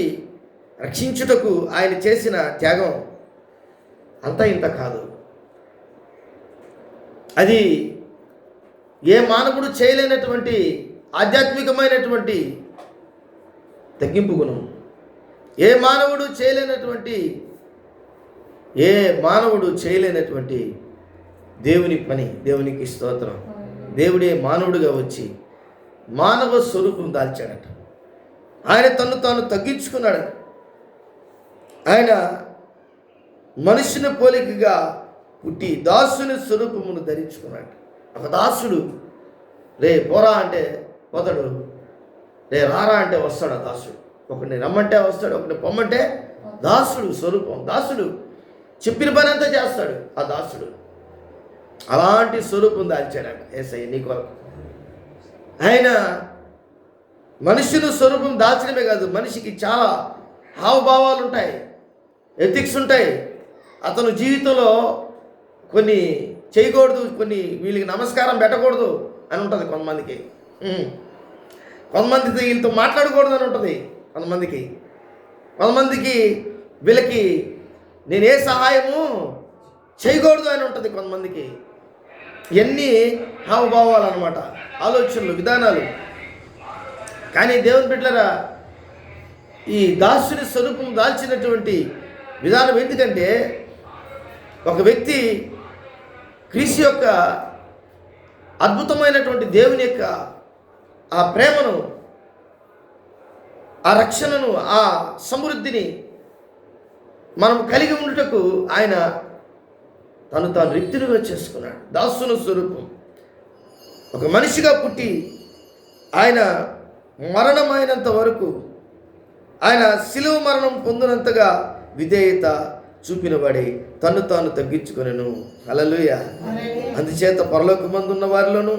S1: రక్షించుటకు ఆయన చేసిన త్యాగం అంతా ఇంత కాదు. అది ఏ మానవుడు చేయలేనటువంటి ఆధ్యాత్మికమైనటువంటి తగ్గింపు గుణం. ఏ మానవుడు చేయలేనటువంటి దేవుని పని. దేవునికి స్తోత్రం. దేవుడే మానవుడిగా వచ్చి మానవ స్వరూపం దాల్చాడట. ఆయన తను తాను తగ్గించుకున్నాడు. ఆయన మనుషుని పోలికగా పుట్టి దాసుని స్వరూపమును ధరించుకున్నాడు. ఒక దాసుడు రే పోరా అంటే పోతాడు, రే రారా అంటే వస్తాడు. ఆ దాసుడు ఒకరిని రమ్మంటే వస్తాడు, ఒకరిని పొమ్మంటే దాసుడు స్వరూపం. దాసుడు చెప్పిన పని అంతా చేస్తాడు. ఆ దాసుడు అలాంటి స్వరూపం దాల్చాడట యేసయ్య నీ కొరకు. ఆయన మనుషుని స్వరూపం దాల్చడమే కాదు, మనిషికి చాలా హావభావాలు ఉంటాయి, ఎథిక్స్ ఉంటాయి, అతను జీవితంలో కొన్ని చేయకూడదు, కొన్ని వీళ్ళకి నమస్కారం పెట్టకూడదు అని ఉంటుంది కొంతమందికి. కొంతమంది వీళ్ళతో మాట్లాడకూడదు అని ఉంటుంది కొంతమందికి. కొంతమందికి వీళ్ళకి నేనే సహాయము చేయకూడదు అని ఉంటుంది కొంతమందికి. ఇవన్నీ హావభావాలు అన్నమాట, ఆలోచనలు, విధానాలు. కానీ దేవుని బిడ్డలారా, ఈ దాసుని స్వరూపం దాల్చినటువంటి విధానం ఎందుకంటే, ఒక వ్యక్తి క్రీస్తు యొక్క అద్భుతమైనటువంటి దేవుని యొక్క ఆ ప్రేమను, ఆ రక్షణను, ఆ సమృద్ధిని మనం కలిగి ఉండుటకు ఆయన తాను రిక్తునిగా చేసుకున్నాడు. దాసుని స్వరూపం ఒక మనిషిగా పుట్టి ఆయన మరణమైనంత వరకు, ఆయన శిలువ మరణం పొందినంతగా విధేయత చూపినవాడి తాను తగ్గించుకొనెను. హల్లెలూయా. అందుచేత పరలోకమందు ఉన్న వారిలోను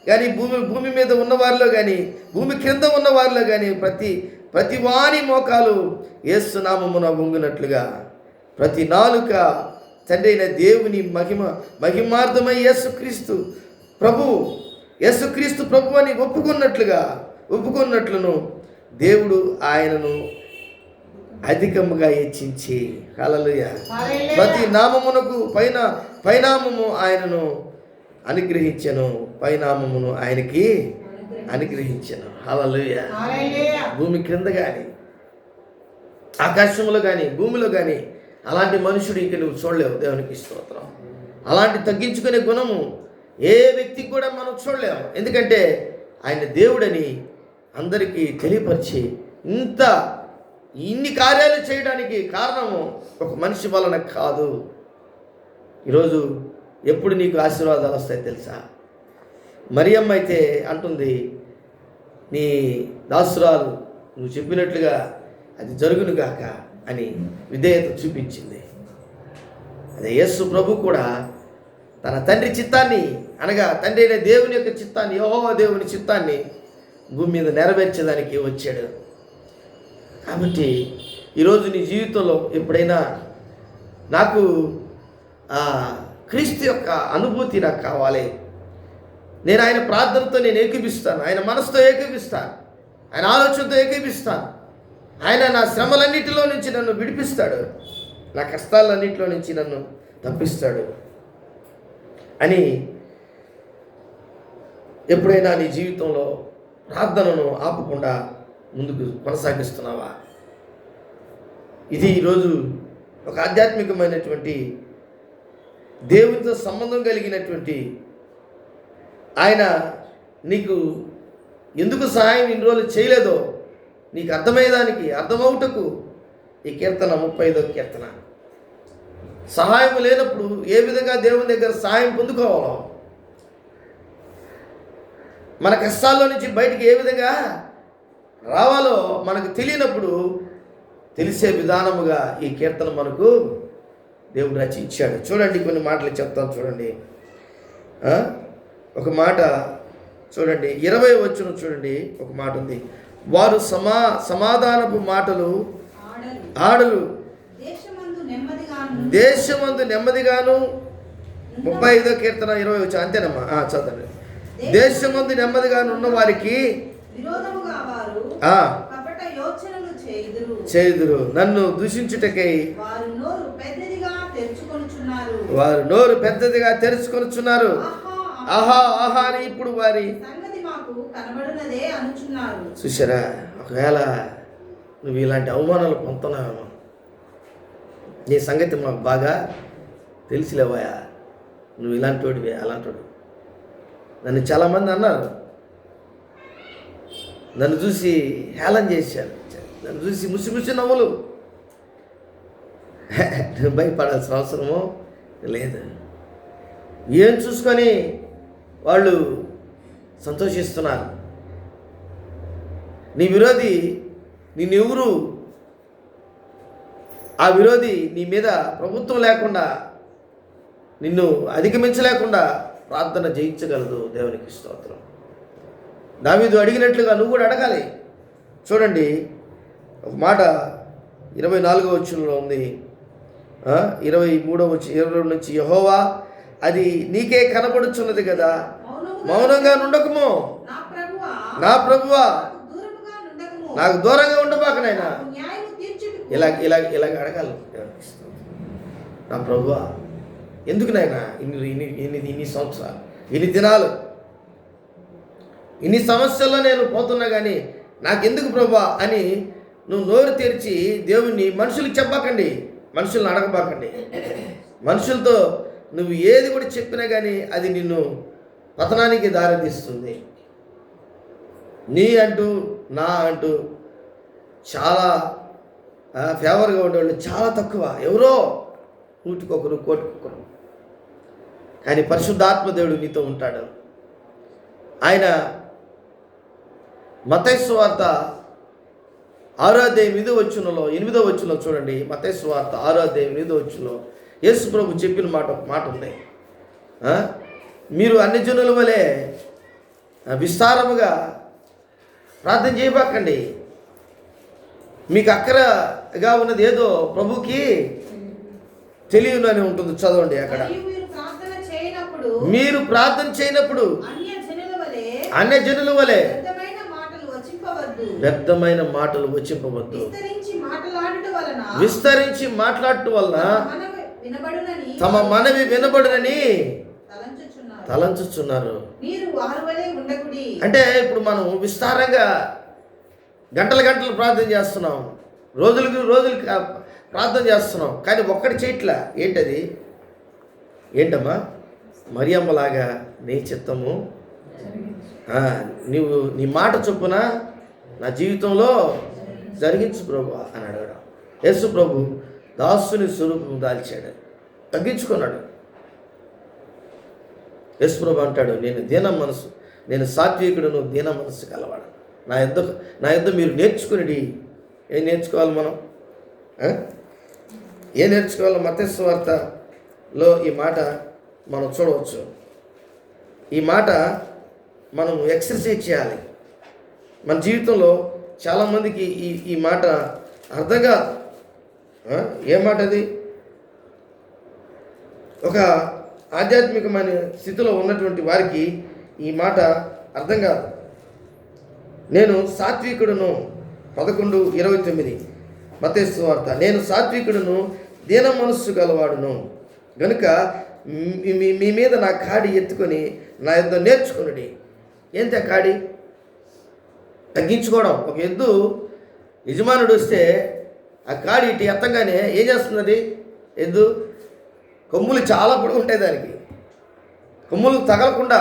S1: కానీ, భూమి మీద ఉన్న వారిలో కానీ, భూమి క్రింద ఉన్న వారిలో కానీ ప్రతి వాని మోకాలు యేసు నామమున వంగునట్లుగా, ప్రతి నాలుక తండ్రి అయిన దేవుని మహిమార్థమై యేసుక్రీస్తు ప్రభు అని ఒప్పుకున్నట్లును దేవుడు ఆయనను అధికముగా హెచ్చించి, హల్లెలూయా, ప్రతి నామమునకు పైనామము ఆయనను అనుగ్రహించెను, పైనామమును ఆయనకి అనుగ్రహించెను. హల్లెలూయా. భూమి క్రింద కానీ, ఆకాశంలో కానీ, భూమిలో కానీ అలాంటి మనుషుడు ఇంక నువ్వు చూడలేవు. దేవునికి స్తోత్రం. అలాంటి తగ్గించుకునే గుణము ఏ వ్యక్తికి కూడా మనం చూడలేము. ఎందుకంటే ఆయన దేవుడని అందరికీ తెలియపరిచి ఇన్ని కార్యాలు చేయడానికి కారణము ఒక మనిషి వలన కాదు. ఈరోజు ఎప్పుడు నీకు ఆశీర్వాదాలు వస్తాయి తెలుసా? మరియమ్మ అయితే అంటుంది, నీ దాసురాలు నువ్వు చెప్పినట్లుగా అది జరుగునుగాక అని విధేయత చూపించింది. అదే యేసు ప్రభు కూడా తన తండ్రి చిత్తాన్ని, అనగా తండ్రి అయిన దేవుని యొక్క చిత్తాన్ని, యెహోవా దేవుని చిత్తాన్ని భూమి మీద నెరవేర్చేదానికి వచ్చాడు. కాబట్టి ఈరోజు నీ జీవితంలో ఎప్పుడైనా నాకు క్రీస్తు యొక్క అనుభూతి నాకు కావాలి, నేను ఆయన ప్రార్థనతో నేను ఏకీపిస్తాను, ఆయన మనసుతో ఏకీపిస్తాను, ఆయన ఆలోచనతో ఏకీపిస్తాను, ఆయన నా శ్రమలన్నిటిలో నుంచి నన్ను విడిపిస్తాడు, నా కష్టాలన్నిటిలో నుంచి నన్ను తప్పిస్తాడు అని ఎప్పుడైనా నీ జీవితంలో ప్రార్థనను ఆపకుండా ముందుకు కొనసాగిస్తున్నావా? ఇది ఈరోజు ఒక ఆధ్యాత్మికమైనటువంటి దేవునితో సంబంధం కలిగినటువంటి, ఆయన నీకు ఎందుకు సహాయం ఇన్ని రోజులు చేయలేదో నీకు అర్థమవుటకు ఈ కీర్తన 35వ కీర్తన. సహాయం లేనప్పుడు ఏ విధంగా దేవుని దగ్గర సహాయం పొందుకోవాలో, మన కష్టాల్లో నుంచి బయటికి ఏ విధంగా రావాలో మనకు తెలియనప్పుడు తెలిసే విధానముగా ఈ కీర్తన మనకు దేవుడు రచించాడు. చూడండి, కొన్ని మాటలు చెప్తాను చూడండి. ఒక మాట చూడండి, 20వ వచనం చూడండి. ఒక మాట ఉంది, వారు సమాధానపు మాటలు ఆడలు దేశమందు నెమ్మదిగాను. 35వ కీర్తన 20వ వచనం అంతేనమ్మా, చదవండి. దేశమందు నెమ్మదిగాను ఉన్న వారికి చేదురు, నన్ను దూషించుటకై వారు నోరు పెద్దదిగా తెరుచుకొనుచున్నారు. ఆహా అని ఇప్పుడు వారి చూసారా? ఒకవేళ నువ్వు ఇలాంటి అవమానాలు పొందుతున్నావేమో, నీ సంగతి మాకు బాగా తెలిసిలేవాయా, నువ్వు ఇలాంటి వాడివే అలాంటి వాడు. నన్ను చాలామంది అన్నారు, నన్ను చూసి హేళన చేశారు, నన్ను చూసి ముసి నవ్వులు. భయపడాల్సిన అవసరమో లేదు. ఏం చూసుకొని వాళ్ళు సంతోషిస్తున్నారు? నీ విరోధి నిన్నెవరు, ఆ విరోధి నీ మీద ప్రభుత్వం లేకుండా, నిన్ను అధిగమించలేకుండా ప్రార్థన జయించగలదు. దేవునికి స్తోత్రం. దావీదు అడిగినట్లుగా నువ్వు కూడా అడగాలి. చూడండి, ఒక మాట 24వ వచనంలో ఉంది, 23 నుంచి యెహోవా అది నీకే కనబడుచున్నది కదా, మౌనంగా నుండకము నా ప్రభువా, నాకు దూరంగా ఉండబాకనైనా. ఇలాగ అడగాలి, నా ప్రభువా ఎందుకు నాయనా ఇన్ని సంవత్సరాలు, ఇన్ని దినాలు, ఇన్ని సమస్యల్లో నేను పోతున్నా కానీ నాకెందుకు ప్రభువా అని నువ్వు నోరు తెరిచి దేవుణ్ణి మనుషులకు చెప్పకండి, మనుషులను అడగబాకండి. మనుషులతో నువ్వు ఏది కూడా చెప్పినా కానీ అది నిన్ను పతనానికి దారితీస్తుంది. నీ అంటూ నా అంటూ చాలా ఫేవర్గా ఉండేవాళ్ళు చాలా తక్కువ, ఎవరో నూటికొకరు కోటికొకరు. కానీ పరిశుద్ధాత్మ దేవుడు నీతో ఉంటాడు. ఆయన మత్తయి సువార్త 8వ వచనంలో చూడండి. మత్తయి సువార్త 8వ యేసు ప్రభు చెప్పిన మాట ఉంది. మీరు అన్ని జనుల వలె విస్తారముగా ప్రార్థన చేయబాకండి, మీకు అక్కరగా ఉన్నది ఏదో ప్రభుకి తెలియను అని ఉంటుంది. చదవండి అక్కడ. మీరు ప్రార్థన చేయనప్పుడు అన్య జనుల వలె వ్యర్థమైన మాటలు వచ్చింపవద్దు. విస్తరించి మాట్లాడటం వలన తమ మనవి వినబడునని తలంచుచున్నారు. అంటే ఇప్పుడు మనం విస్తారంగా గంటలు ప్రార్థన చేస్తున్నాం, రోజులకి ప్రార్థన చేస్తున్నాం, కానీ ఒక్కటి చేయట్లా. ఏంటమ్మా? మరియమ్మలాగా నీ చిత్తము నీవు నీ మాట చొప్పున నా జీవితంలో జరిగించు ప్రభు అని అడగడం. యేసు ప్రభు దాసుని స్వరూపం దాల్చాడు, తగ్గించుకున్నాడు. యేసు ప్రభు అంటాడు, నేను సాత్వికుడును, దీన మనసు కలవాడు. నా యొద్ద మీరు నేర్చుకునేది. ఏం నేర్చుకోవాలి మనం? ఏం నేర్చుకోవాలి? మత్తయి సువార్తలో ఈ మాట మనం చూడవచ్చు. ఈ మాట మనం ఎక్సర్సైజ్ చేయాలి మన జీవితంలో. చాలామందికి ఈ మాట అర్థం కాదు. ఏ మాట అది? ఒక ఆధ్యాత్మికమైన స్థితిలో ఉన్నటువంటి వారికి ఈ మాట అర్థం కాదు. నేను సాత్వికుడును 11:29 మత్తయి సువార్త. నేను సాత్వికుడును, దీన మనస్సు గలవాడును గనుక మీ మీద నా కాడి ఎత్తుకొని నా యొద్ద నేర్చుకునుడి. ఏంటి ఆ కాడి? తగ్గించుకోవడం. ఒక ఎద్దు యజమానుడు వస్తే ఆ కాడి ఇటు ఎత్తగానే ఏం చేస్తున్నది? ఎద్దు కొమ్ములు చాలా పొడుగు ఉంటాయి, దానికి కొమ్ములు తగలకుండా,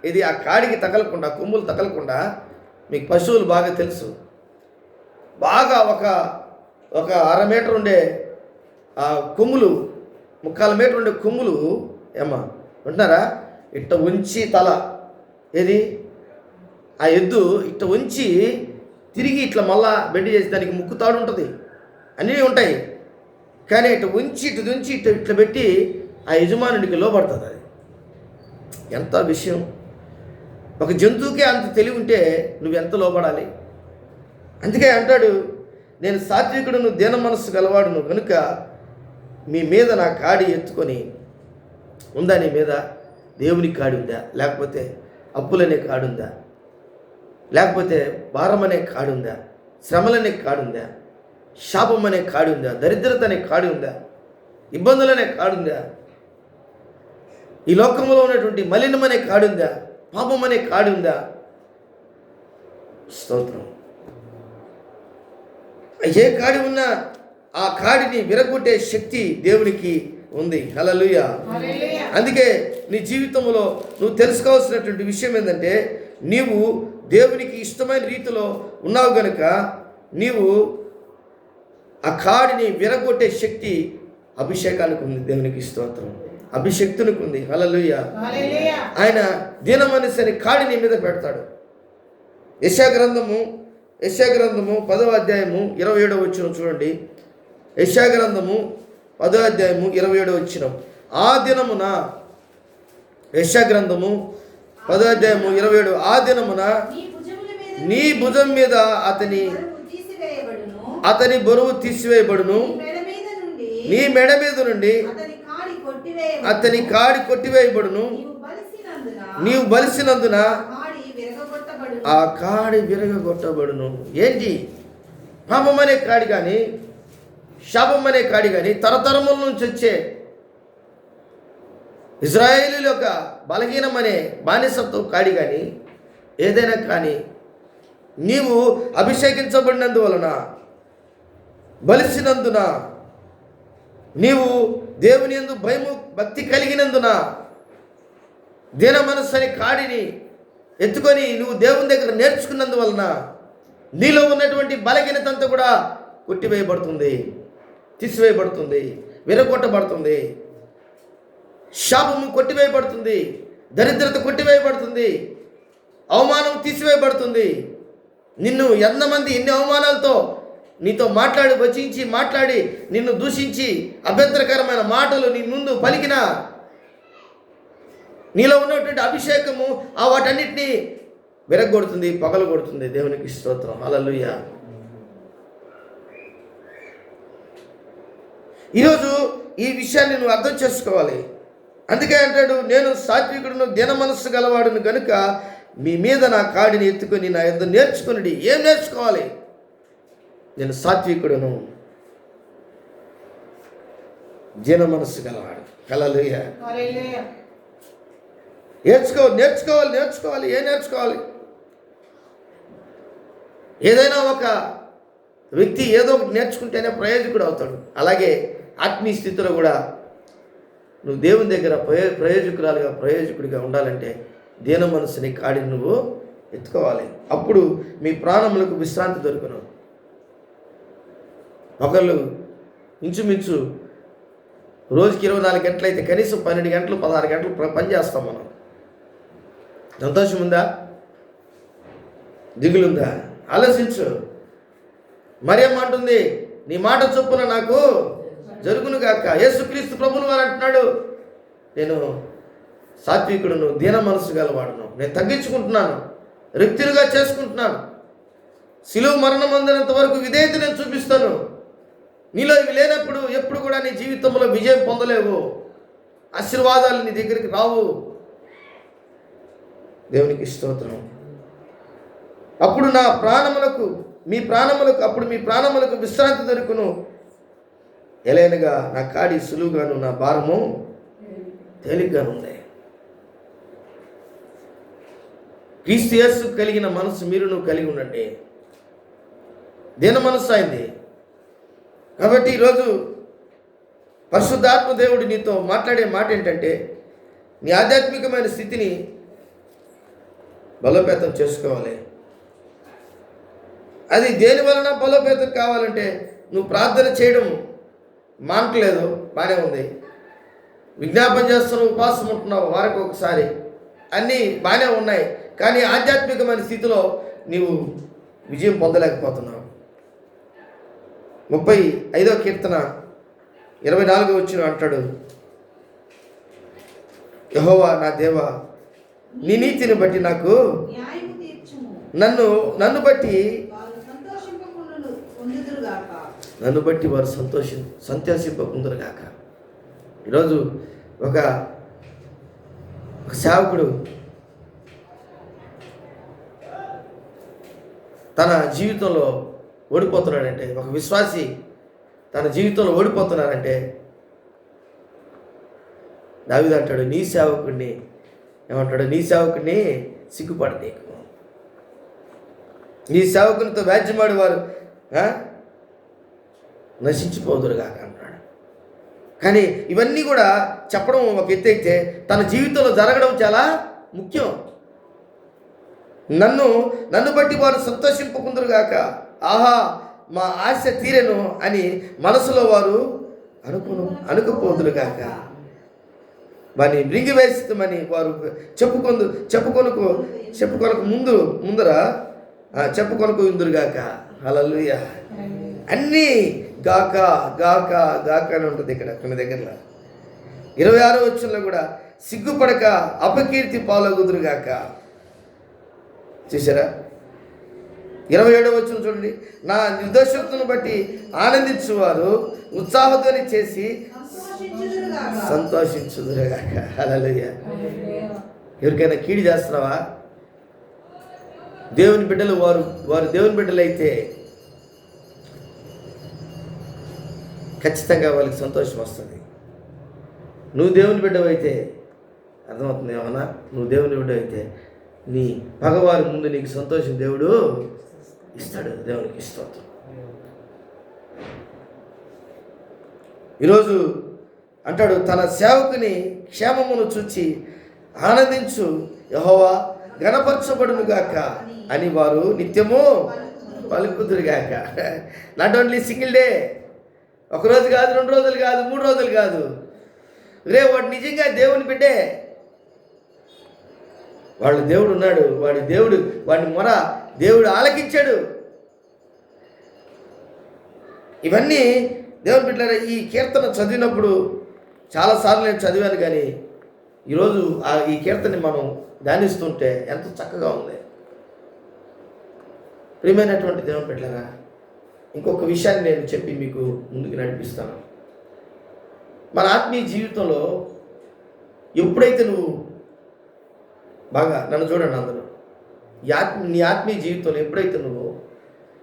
S1: ఇది ఆ కాడికి తగలకుండా, కొమ్ములు తగలకుండా. మీకు పశువులు బాగా తెలుసు. బాగా ఒక 1/2 మీటర్ ఉండే ఆ కొమ్ములు, 3/4 మీటర్ ఉండే కొమ్ములు ఏమ్మా ఉంటున్నారా? ఇట్ట ఉంచి తల, ఏది ఆ ఎద్దు ఇట్ట ఉంచి తిరిగి ఇట్లా మళ్ళా బెడ్ చేసి దానికి ముక్కు తాడు ఉంటుంది, అన్నీ ఉంటాయి. కానీ ఇట్లా ఉంచి ఇట్లా పెట్టి ఆ యజమానుడికి లోపడుతుంది. అది ఎంత విషయం! ఒక జంతువుకే అంత తెలివి ఉంటే నువ్వెంత లోపడాలి? అందుకే అంటాడు, నేను సాత్వికుడును, దీన మనస్సు గలవాడును కనుక మీ మీద నా కాడి ఎత్తుకొని. ఉందా నీ మీద? దేవునికి కాడి ఉందా? లేకపోతే అప్పులనే కాడుందా? లేకపోతే భారం అనే కాడి ఉందా? శ్రమలనే కాడి ఉందా? శాపం అనే కాడి ఉందా? దరిద్రత అనే కాడి ఉందా? ఇబ్బందులనే కాడుందా? ఈ లోకంలో ఉన్నటువంటి మలినం అనే కాడి ఉందా? పాపం అనే కాడి ఉందా? స్తోత్రం. ఏ కాడి ఉన్నా ఆ కాడిని విరగొట్టే శక్తి దేవునికి ఉంది. హల్లెలూయా. అందుకే నీ జీవితంలో నువ్వు తెలుసుకోవాల్సినటువంటి విషయం ఏంటంటే, నీవు దేవునికి ఇష్టమైన రీతిలో ఉన్నావు కనుక నీవు ఆ కాడిని విరగొట్టే శక్తి అభిషేకానికి ఉంది. దేవునికి స్తోత్రం. అభిషక్తునికి ఉంది. హల్లెలూయా. ఆయన దీన మనస్సుని కాడి నీ మీద పెడతాడు. యెషయా గ్రంథము 10వ అధ్యాయము 27వ వచనం చూడండి. యెషయా గ్రంథము 10వ అధ్యాయము 27వ వచనం. ఆ దినమున, యెషయా గ్రంథము 10వ అధ్యాయము 27, ఆ దినమున నీ భుజం మీద అతని బరువు తీసివేయబడును, నుండి అతని కాడి కొట్టివేయబడును. నీవు బలిసినందున ఆ కాడి విరగొట్టబడును. ఏంటి? పాపం అనే కాడి కానీ, శాపం అనే కాడి కానీ, తరతరముల నుంచి వచ్చే ఇజ్రాయేలీల యొక్క బలహీనమనే బానిసత్వం కాడి కానీ, ఏదైనా కానీ, నీవు అభిషేకించబడినందువలన, బలిసినందున, నీవు దేవుని యందు భయము భక్తి కలిగినందున, దీన మనస్సు అనే కాడిని ఎత్తుకొని నువ్వు దేవుని దగ్గర నేర్చుకున్నందువలన నీలో ఉన్నటువంటి బలహీనత అంతా కూడా కొట్టివేయబడుతుంది, తీసివేయబడుతుంది, విరగొట్టబడుతుంది. శాపము కొట్టివేయబడుతుంది, దరిద్రత కొట్టివేయబడుతుంది, అవమానం తీసివేయబడుతుంది. నిన్ను ఎంతమంది ఎన్ని అవమానాలతో నీతో మాట్లాడి నిన్ను దూషించి అభ్యంతరకరమైన మాటలు నీ ముందు పలికినా, నీలో ఉన్నటువంటి అభిషేకము ఆ వాటన్నిటినీ విరగొడుతుంది, పగలగొడుతుంది. దేవునికి స్తోత్రం, హల్లెలూయా. ఈరోజు ఈ విషయాన్ని నువ్వు అర్థం చేసుకోవాలి. అందుకే అంటాడు, నేను సాత్వికుడును దీన మనస్సు గలవాడును గనుక మీ మీద నా కాడిని ఎత్తుకొని నా యొద్ద నేర్చుకుని. ఏం నేర్చుకోవాలి? నేను సాత్వికుడును, దీన మనస్సు గలవాడు. హల్లెలూయా. నేర్చుకోవాలి. ఏం నేర్చుకోవాలి? ఏదైనా ఒక వ్యక్తి ఏదో ఒకటి నేర్చుకుంటేనే ప్రయోజకుడు అవుతాడు. అలాగే ఆత్మీయ స్థితిలో కూడా నువ్వు దేవుని దగ్గర ప్రయోజకుడిగా ఉండాలంటే దీన మనసుని కాడిని నువ్వు ఎత్తుకోవాలి. అప్పుడు మీ ప్రాణములకు విశ్రాంతి దొరుకును. ఒకళ్ళు ఇంచుమించు రోజుకి 24 గంటలు అయితే కనీసం 12 గంటలు 16 గంటలు పని చేస్తాం మనం. సంతోషం ఉందా? దిగులుందా? ఆలోచించు. మరియమ్మ అంటుంది, నీ మాట చొప్పున నాకు జరుగునుగాక. యేసుక్రీస్తు ప్రభువుల వారు అంటున్నాడు, నేను సాత్వికుడును, దీన మనసు గలవాడును. నేను తగ్గించుకుంటున్నాను, రిక్తులుగా చేసుకుంటున్నాను. శిలువ మరణం అందినంత వరకు విధేయత నేను చూపిస్తాను. నీలో ఇవి లేనప్పుడు ఎప్పుడు కూడా నీ జీవితంలో విజయం పొందలేవు. ఆశీర్వాదాలు నీ దగ్గరికి రావు. దేవునికి స్తోత్రం. అప్పుడు మీ ప్రాణములకు విశ్రాంతి దొరుకును. ఎలైనగా నా కాడి సులువుగాను, నా భారము తేలిగ్గాను ఉంది. క్రీస్తు యేసు కలిగిన మనసు మీరును కలిగి ఉండండి. దీన మనస్సు అయింది. కాబట్టి ఈరోజు పరిశుద్ధాత్మ దేవుడు నీతో మాట్లాడే మాట ఏంటంటే, నీ ఆధ్యాత్మికమైన స్థితిని బలోపేతం చేసుకోవాలి. అది దేని వలన బలోపేతం కావాలంటే, నువ్వు ప్రార్థన చేయడం మానట్లేదు, బాగానే ఉంది. విజ్ఞాపన చేస్తున్నావు, ఉపవాసం ఉంటున్నావు వారికి ఒకసారి, అన్నీ బాగానే ఉన్నాయి. కానీ ఆధ్యాత్మికమైన స్థితిలో నీవు విజయం పొందలేకపోతున్నావు. 35వ కీర్తన 24వ వచనం అంటాడు, యెహోవా నా దేవా, నీ నీతిని బట్టి నాకు నన్ను బట్టి వారు సంతోషింపకుందురుగాక. ఈరోజు ఒక సేవకుడు తన జీవితంలో ఓడిపోతున్నాడంటే, ఒక విశ్వాసి తన జీవితంలో ఓడిపోతున్నారంటే, దావీదు అంటాడు, నీ సేవకుడిని సిగ్గుపడ నీకు, నీ సేవకునితో వ్యాజ్యమాడి వారు నశించిపోదురుగాక అంటున్నాడు. కానీ ఇవన్నీ కూడా చెప్పడం ఒక ఎత్తు అయితే, తన జీవితంలో జరగడం చాలా ముఖ్యం. నన్ను బట్టి వారు సంతోషింపకుందురుగాక, ఆహా మా ఆశ తీరెను అని మనసులో వారు అనుకుపోదురుగాక. వారిని మృంగివేస్తామని వారు చెప్పుకొనకు ఇందురుగాక. హల్లెలూయా. అన్నీ గాక గాక గాక అని ఉంటుంది ఇక్కడ కొన్ని దగ్గరలో. 26వ వచనంలో కూడా సిగ్గుపడక అపకీర్తి పాలగుదురుగాక. చూసారా? 27వ వచనం చూడండి. నా నిర్దోషతను బట్టి ఆనందించువారు ఉత్సాహధ్వని చేసి సంతోషించుదురుగాక. హల్లెలూయా. ఎవరికైనా కీడు చేస్తున్నావా? దేవుని బిడ్డలు వారు దేవుని బిడ్డలు అయితే ఖచ్చితంగా వాళ్ళకి సంతోషం వస్తుంది. నువ్వు దేవుని బిడ్డవైతే అర్థమవుతుంది ఏమన్నా? నువ్వు దేవుని బిడ్డవైతే నీ పగవారి ముందు నీకు సంతోషం దేవుడు ఇస్తాడు. దేవునికి స్తోత్రం. ఈరోజు అంటాడు, తన సేవకుని క్షేమమును చూచి ఆనందించు యెహోవా గణపరచబడునుగాక అని వారు నిత్యము పలుకుదురుగాక. నాట్ ఓన్లీ సింగిల్ డే, ఒకరోజు కాదు, 2 రోజులు కాదు, 3 రోజులు కాదు. వాడు నిజంగా దేవుని బిడ్డే. వాళ్ళు దేవుడు ఉన్నాడు, వాడి మొర దేవుడు ఆలకించాడు. ఇవన్నీ దేవుని బిడ్డలారా, ఈ కీర్తన చదివినప్పుడు చాలాసార్లు నేను చదివాను, కానీ ఈరోజు ఈ కీర్తనని మనం ధ్యానిస్తుంటే ఎంత చక్కగా ఉంది. ప్రియమైనటువంటి దేవుని బిడ్డలారా, ఇంకొక విషయాన్ని నేను చెప్పి మీకు ముందుకు నడిపిస్తాను. మన ఆత్మీయ జీవితంలో ఎప్పుడైతే నువ్వు బాగా నన్ను చూడండి అందరూ, నీ ఆత్మీయ జీవితంలో ఎప్పుడైతే నువ్వు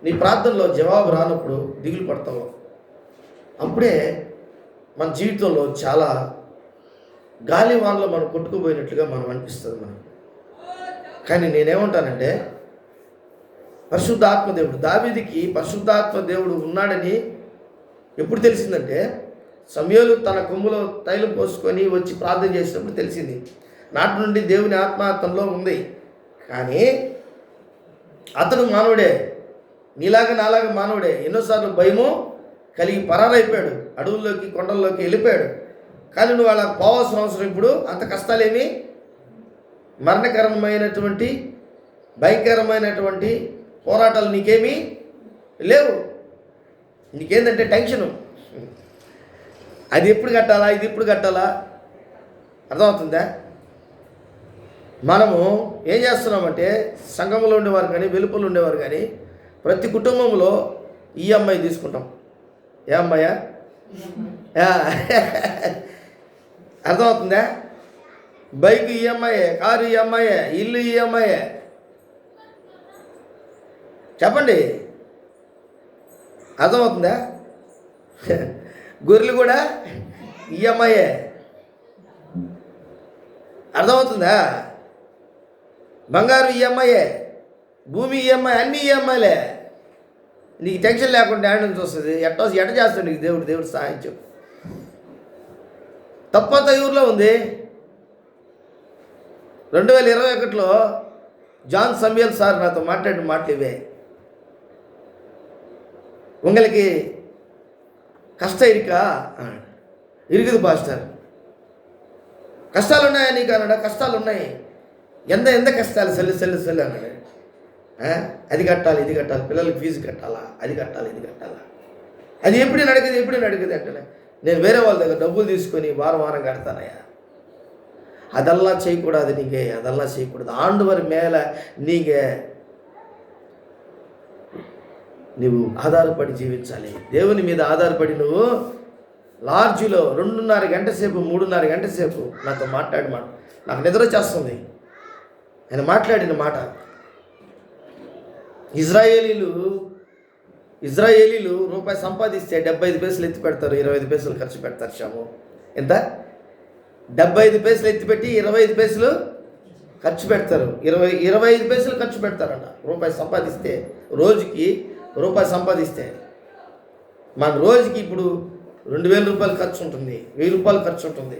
S1: నీ ప్రార్థనలో జవాబు రానప్పుడు దిగులు పడతావో, అప్పుడే మన జీవితంలో చాలా గాలివానలో మనం కొట్టుకుపోయినట్లుగా మనం అనిపిస్తుంది మనకు. కానీ నేనేమంటానంటే, పరిశుద్ధాత్మ దేవుడు, దావీదుకి పరిశుద్ధాత్మ దేవుడు ఉన్నాడని ఎప్పుడు తెలిసిందంటే, సమూయేలు తన కొమ్ములో తైలం పోసుకొని వచ్చి ప్రార్థన చేసినప్పుడు తెలిసింది. నాటి నుండి దేవుని ఆత్మ అతనిలో ఉంది. కానీ అతడు మానవుడే, నీలాగా నాలాగా మానవుడే. ఎన్నోసార్లు భయము కలిగి పరారైపోయాడు, అడవుల్లోకి కొండల్లోకి వెళ్ళిపోయాడు. కానీ నువ్వు అలా పోవాల్సిన అవసరం, ఇప్పుడు అంత కష్టాలేమి, మరణకరమైనటువంటి భయంకరమైనటువంటి పోరాటాలు నీకేమీ లేవు. నీకేందంటే టెన్షను, అది ఎప్పుడు కట్టాలా, ఇది ఎప్పుడు కట్టాలా. అర్థమవుతుందా? మనము ఏం చేస్తున్నామంటే, సంఘంలో ఉండేవారు కానీ వెలుపల ఉండేవారు కానీ ప్రతి కుటుంబంలో ఈఎంఐ తీసుకుంటాం. ఏ అమ్మాయా? అర్థమవుతుందా? బైక్ ఈఎంఐ, కారు ఈఎంఐ, ఇల్లు ఈఎంఐ. చెప్పండి, అర్థమవుతుందా? గొర్రెలు కూడా ఈఎంఐయే. అర్థమవుతుందా? బంగారు ఈఎంఐయే, భూమి ఈఎంఐ, అన్ని ఈఎంఐలే. నీకు టెన్షన్ లేకుండా హ్యాండ్ నుంచి వస్తుంది. ఎట్ట చేస్తాడు నీకు దేవుడు సహాయం చెప్పు. తప్పంతా ఊరిలో ఉంది. 2021లో జాన్ సమయల్ సార్ నాతో మాట్లాడిన మాటలు ఇవే. உங்களுக்கு కష్టం ఇరుగుదు పాస్టర్, కష్టాలు ఉన్నాయా నీకు అన్నాడా? కష్టాలు ఉన్నాయి. ఎంత కష్టాలు, సెల్లు అన్నాడు. అది కట్టాలి, ఇది కట్టాలి, పిల్లలకి ఫీజు కట్టాలా, అది కట్టాలి, ఇది కట్టాలా. అది ఎప్పుడు నడకదు అంటే నేను వేరే వాళ్ళ దగ్గర డబ్బులు తీసుకొని వారం కడతానయ్యా. அதெல்லாம் செய்யக்கூடாது. நீங்கள் அதெல்லாம் செய்யக்கூடாது. ஆண்டவர் மேலே நீங்கள் నువ్వు ఆధారపడి జీవించాలి. దేవుని మీద ఆధారపడి నువ్వు లాడ్జిలో 2.5 గంట సేపు 3.5 గంట సేపు నాతో నాకు నిద్ర వచ్చేస్తుంది ఆయన మాట్లాడిన మాట. ఇజ్రాయేలీలు రూపాయి సంపాదిస్తే 75 పైసలు ఎత్తి పెడతారు, 25 పైసలు ఖర్చు పెడతారు. షాము ఎంత? 75 పైసలు ఎత్తిపెట్టి 25 పైసలు ఖర్చు పెడతారు. 25 పైసలు ఖర్చు పెడతారంట. రూపాయి సంపాదిస్తే, రోజుకి రూపాయి సంపాదిస్తే మన రోజుకి ఇప్పుడు 2000 రూపాయలు ఖర్చు ఉంటుంది, 1000 రూపాయలు ఖర్చు ఉంటుంది.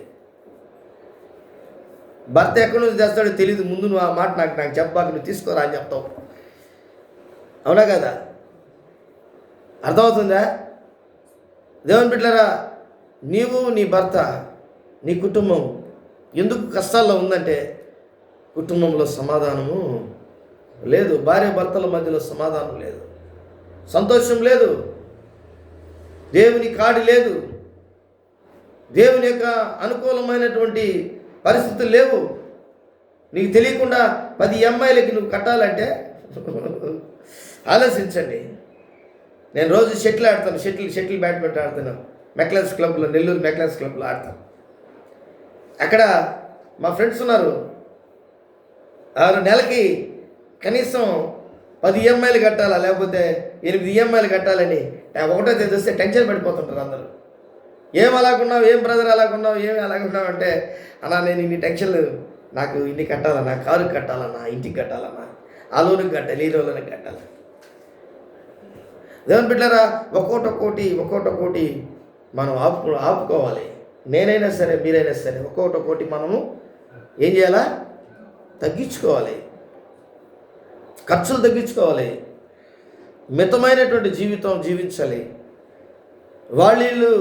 S1: భర్త ఎక్కడి నుంచి తెస్తాడో తెలియదు. ముందు నువ్వు ఆ మాట నాకు చెప్పాక నువ్వు తీసుకోరా అని చెప్తావు. అవునా కదా? అర్థమవుతుందా? దేవుని బిడ్డలారా, నీవు, నీ భర్త, నీ కుటుంబం ఎందుకు కష్టాల్లో ఉందంటే కుటుంబంలో సమాధానము లేదు. భార్య భర్తల మధ్యలో సమాధానం లేదు, సంతోషం లేదు, దేవుని కాడి లేదు, దేవుని యొక్క అనుకూలమైనటువంటి పరిస్థితులు లేవు. నీకు తెలియకుండా 10 EMIలకి నువ్వు కట్టాలంటే ఆలోచించండి. నేను రోజు షటిల్ ఆడతాను, షటిల్ బ్యాడ్మింటన్ ఆడతాను. మెక్లెస్ క్లబ్లో, నెల్లూరు మెక్లెస్ క్లబ్లో ఆడతాను. అక్కడ మా ఫ్రెండ్స్ ఉన్నారు. వారు నెలకి కనీసం 10 ఈఎంఐలు కట్టాలా, లేకపోతే 8 ఈఎంఐలు కట్టాలని ఒకటో తేదీ వస్తే టెన్షన్ పడిపోతుంటారు అందరూ. ఏం అలాగున్నావు, ఏం బ్రదర్ అలాగున్నావు, ఏమి అలాగున్నావు అంటే, అన్నా నేను ఇన్ని టెన్షన్లు, నాకు ఇన్ని కట్టాలన్నా, కారుకి కట్టాలన్నా, ఇంటికి కట్టాలన్నా, ఆ లోనికి కట్టాలి, ఈ లోనికి కట్టాలి. దేవుని బిడ్డలారా, ఒక్కోటి మనం ఆపుకోవాలి. నేనైనా సరే, మీరైనా సరే ఒక్కొక్కటి మనము ఏం చేయాలా? తగ్గించుకోవాలి. ఖర్చులు తగ్గించుకోవాలి. మితమైనటువంటి జీవితం జీవించాలి. వాళ్ళు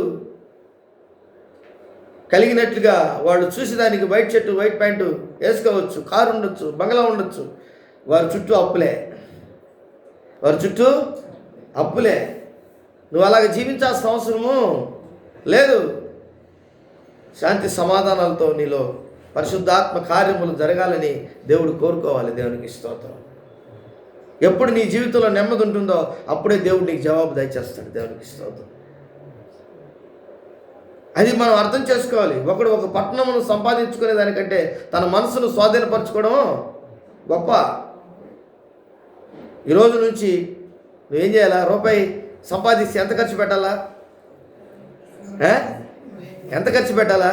S1: కలిగినట్లుగా వాళ్ళు చూసేదానికి వైట్ షర్టు, వైట్ ప్యాంటు వేసుకోవచ్చు, కారు ఉండొచ్చు, బంగ్లా ఉండొచ్చు. వారి చుట్టూ అప్పులే. నువ్వు అలాగ జీవించాల్సిన అవసరము లేదు. శాంతి సమాధానాలతో నీలో పరిశుద్ధాత్మ కార్యములు జరగాలని దేవుడు కోరుకోవాలి. దేవునికి స్తోత్రం. ఎప్పుడు నీ జీవితంలో నెమ్మది ఉంటుందో అప్పుడే దేవుడు నీకు జవాబు దయచేస్తాడు. దేవునికి స్తోత్రం. అది మనం అర్థం చేసుకోవాలి. ఒకడు ఒక పట్టణమును సంపాదించుకునే దానికంటే తన మనసును స్వాధీనపరచుకోవడం గొప్ప. ఈరోజు నుంచి నువ్వేం చేయాలా? రూపాయి సంపాదిస్తే ఎంత ఖర్చు పెట్టాలా? ఎంత ఖర్చు పెట్టాలా?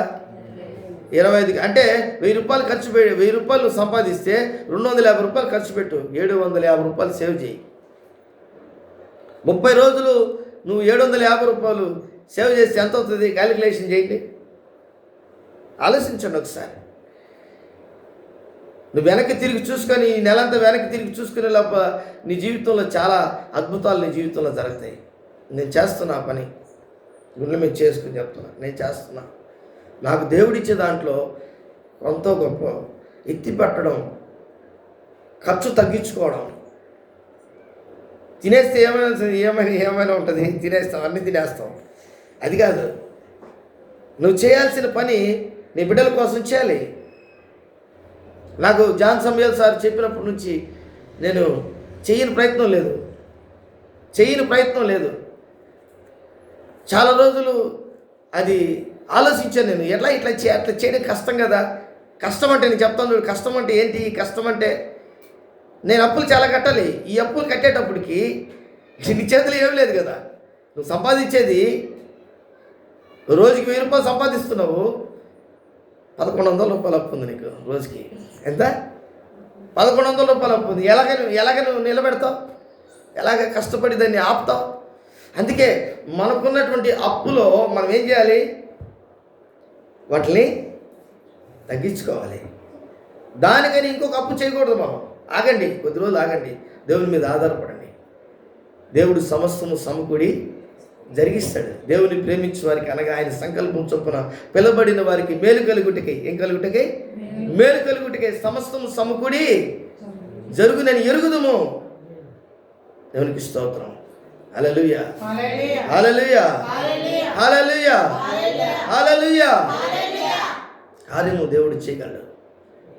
S1: 25 అంటే 1000 రూపాయలు 1000 రూపాయలు సంపాదిస్తే 250 రూపాయలు ఖర్చు పెట్టు. 750 రూపాయలు సేవ్ చేయి. 30 రోజులు నువ్వు 750 రూపాయలు సేవ్ చేస్తే ఎంత అవుతుంది? క్యాలిక్యులేషన్ చేయండి, ఆలోచించండి ఒకసారి. నువ్వు వెనక్కి తిరిగి చూసుకొని, ఈ నెలంతా వెనక్కి తిరిగి చూసుకునే లోపల నీ జీవితంలో చాలా అద్భుతాలు నీ జీవితంలో జరుగుతాయి. నేను చేస్తున్నా పని, గుండెల మీద చేసుకుని చెప్తున్నా, నేను చేస్తున్నా. నాకు దేవుడిచ్చే దాంట్లో కొంత గొప్ప ఎత్తి పెట్టడం, ఖర్చు తగ్గించుకోవడం. తినేస్తే ఏమైనా ఉంటుంది, తినేస్తాం, అన్నీ తినేస్తాం. అది కాదు. నువ్వు చేయాల్సిన పని నీ బిడ్డల కోసం చేయాలి. నాకు జాన్ సమయల్ సార్ చెప్పినప్పటి నుంచి నేను చేయని ప్రయత్నం లేదు. చాలా రోజులు అది ఆలోచించాను. నేను అట్లా చేయడం కష్టం కదా. కష్టం అంటే నేను చెప్తాను చూడు, కష్టం అంటే ఏంటి? కష్టం అంటే నేను అప్పులు చాలా కట్టాలి. ఈ అప్పులు కట్టేటప్పటికి నీ చేతులు ఏం లేదు కదా. నువ్వు సంపాదించేది రోజుకి 1000 రూపాయలు సంపాదిస్తున్నావు, 1100 రూపాయలు అప్పు ఉంది నీకు రోజుకి. ఎంత? 1100 రూపాయలు అప్పు ఉంది. ఎలాగ నువ్వు నిలబెడతావు? ఎలాగ కష్టపడి దాన్ని ఆపుతావు? అందుకే మనకున్నటువంటి అప్పులో మనం ఏం చేయాలి? వాటిని తగ్గించుకోవాలి. దానికని ఇంకొక అప్పు చేయకూడదు. మనం ఆగండి, కొద్ది రోజులు ఆగండి, దేవుని మీద ఆధారపడండి. దేవుడు సమస్తము సమకూడి జరిగిస్తాడు. దేవుని ప్రేమించే వారికి, అనగా ఆయన సంకల్పం చొప్పున పిలబడిన వారికి మేలు కలుగుటకై, ఏం కలుగుటకై? మేలు కలుగుటకై సమస్తము సమకూడి జరుగునని ఎరుగుదుము. దేవునికి స్తోత్రం. హల్లెలూయా, హల్లెలూయా, హల్లెలూయా, హల్లెలూయా. కార్యము దేవుడు చేయగలడు.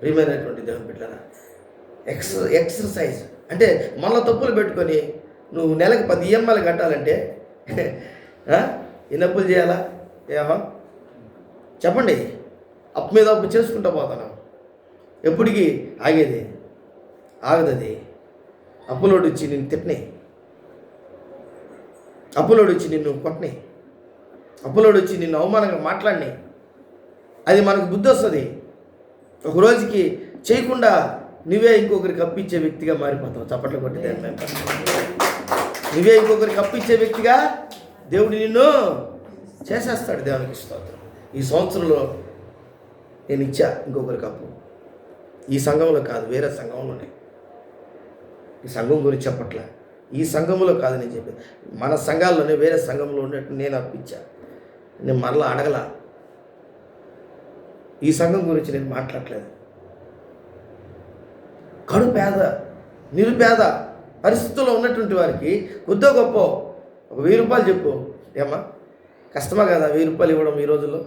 S1: ప్రియమైనటువంటి దేవుని బిడ్డలారా, ఎక్సర్సైజ్ అంటే మళ్ళీ తప్పులు పెట్టుకొని నువ్వు నెలకు 10 ఈఎంఐలు కట్టాలంటే ఎన్ని అప్పులు చేయాలా? చెప్పండి. అప్పు మీద అప్పు చేసుకుంటూ పోతాను. ఎప్పటికీ ఆగదది. అప్పులోడు వచ్చి నిన్ను తిట్టని, అప్పులోడు వచ్చి నిన్ను కొట్టని, అప్పులోడు వచ్చి నిన్ను అవమానంగా మాట్లాడిని. అది మనకు బుద్ధి వస్తుంది. ఒక రోజుకి చేయకుండా నువ్వే ఇంకొకరికి అప్పించే వ్యక్తిగా మారిపోతావు. చప్పట్లు కొట్టితే నువ్వే ఇంకొకరికి అప్పించే వ్యక్తిగా దేవుడు నిన్ను చేసేస్తాడు. దేవునికి స్తోత్రం. ఈ సంవత్సరంలో నేను ఇచ్చా ఇంకొకరికి అప్పు. ఈ సంఘంలో కాదు, వేరే సంఘంలోనే. ఈ సంఘం గురించి చెప్పట్లే, ఈ సంఘంలో కాదు నేను చెప్పేది. మన సంఘాల్లోనే వేరే సంఘంలో ఉన్నట్టు నేను అప్పించా. నేను మరలా అడగల. ఈ సంఘం గురించి నేను మాట్లాడలేదు. కడు పేద, నిరుపేద పరిస్థితుల్లో ఉన్నటువంటి వారికి కొద్దో గొప్ప ఒక 1000 రూపాయలు చెప్పు. ఏమ్మా కష్టమా కదా 1000 రూపాయలు ఇవ్వడం ఈ రోజుల్లో?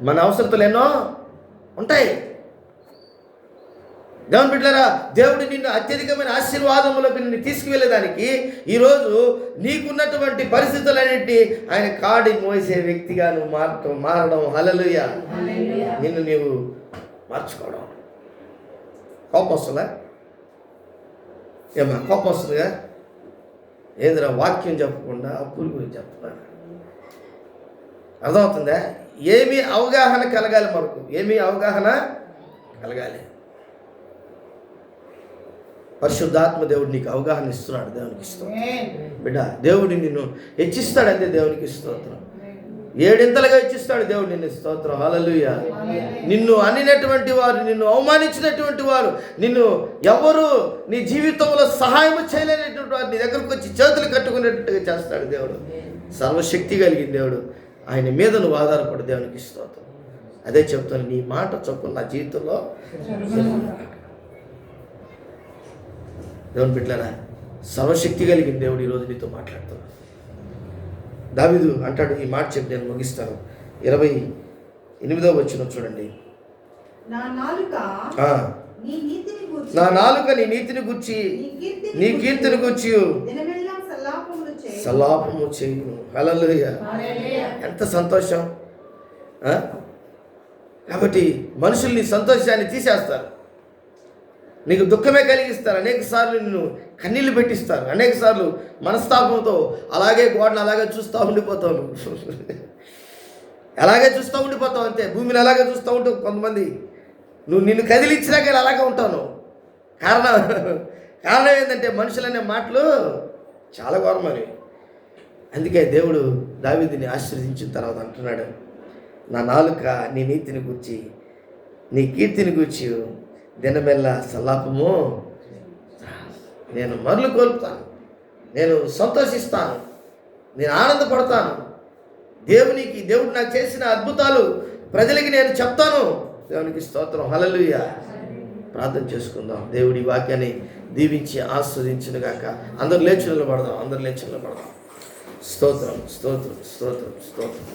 S1: మన అవసరతలు ఎన్నో ఉంటాయి. దేవుని బిడ్డలారా, దేవుడు నిన్ను అత్యధికమైన ఆశీర్వాదములకు నిన్ను తీసుకువెళ్ళేదానికి ఈరోజు నీకున్నటువంటి పరిస్థితులన్నింటినీ ఆయన కాడి మోసే వ్యక్తిగా నువ్వు మారడం. హల్లెలూయా. నిన్ను నీవు మార్చుకోవడం. కోపం వస్తుందా? ఏమా కోపం వస్తుందిగా? ఏందిరా వాక్యం చెప్పకుండా అప్పుల గురించి చెప్తున్నా? అర్థమవుతుందా? ఏమీ అవగాహన కలగాలి మనకు, ఏమీ అవగాహన కలగాలి. పరిశుద్ధాత్మ దేవుడు నీకు అవగాహన ఇస్తున్నాడు. దేవునికి స్తోత్రం. బిడ్డ, దేవుడు నిన్ను హెచ్చిస్తాడంటే దేవునికి స్తోత్రం. 7 ఇంతలుగా హెచ్చిస్తాడు దేవుడు నిన్ను. స్తోత్రం. హల్లెలూయా. నిన్ను అనినటువంటి వారు, నిన్ను అవమానించినటువంటి వారు, నిన్ను ఎవరు నీ జీవితంలో సహాయం చేయలేనటువంటి వారు నీ దగ్గరకు వచ్చి చేతులు కట్టుకునేట్టుగా చేస్తాడు దేవుడు. సర్వశక్తి కలిగిన దేవుడు. ఆయన మీద నువ్వు ఆధారపడు. దేవునికి స్తోత్రం. అదే చెప్తాను, నీ మాట చొప్పున నా జీవితంలో. దేవుని బిడ్డలారా, సర్వశక్తి కలిగిన దేవుడు ఈరోజు నీతో మాట్లాడుతున్నాడు. దావీదు అంటాడు, ఈ మాట చెప్పి నేను ముగిస్తాను. 28వ వచనం చూడండి.
S3: నా నాలుక
S1: నా నాలుక నీ నీతిని గూర్చి నీ కీర్తిని గూర్చి సల్లాపము చేయును. హల్లెలూయా. ఎంత సంతోషం. కాబట్టి మనుషులు నీ సంతోషాన్ని తీసేస్తారు, నీకు దుఃఖమే కలిగిస్తారు. అనేక సార్లు నిన్ను కన్నీళ్లు పెట్టిస్తారు. అనేక సార్లు మనస్తాపంతో అలాగే గోడను అలాగే చూస్తూ ఉండిపోతావు. అలాగే చూస్తూ ఉండిపోతావు అంతే. భూమిని అలాగే చూస్తూ ఉంటావు. కొంతమంది నిన్ను కదిలించినాక అలాగే ఉంటావు. కారణం ఏంటంటే మనుషులనే మాటలు చాలా ఘోరమని. అందుకే దేవుడు దావీదుని ఆశీర్వదించిన తర్వాత అంటున్నాడు, నా నాలుక నీ నీతిని గూర్చి నీ కీర్తిని గూర్చి దినమెల్లా సల్లాపము. నేను మరలు కోల్పుతాను, నేను సంతోషిస్తాను, నేను ఆనందపడతాను. దేవుడు నాకు చేసిన అద్భుతాలు ప్రజలకి నేను చెప్తాను. దేవునికి స్తోత్రం. హల్లెలూయా. ప్రార్థన చేసుకుందాం. దేవుడి వాక్యాన్ని దీవించి ఆస్వాదించును గాక. అందరు లేచి నిలబడదాం. స్తోత్రం, స్తోత్రం, స్తోత్రం, స్తోత్రం.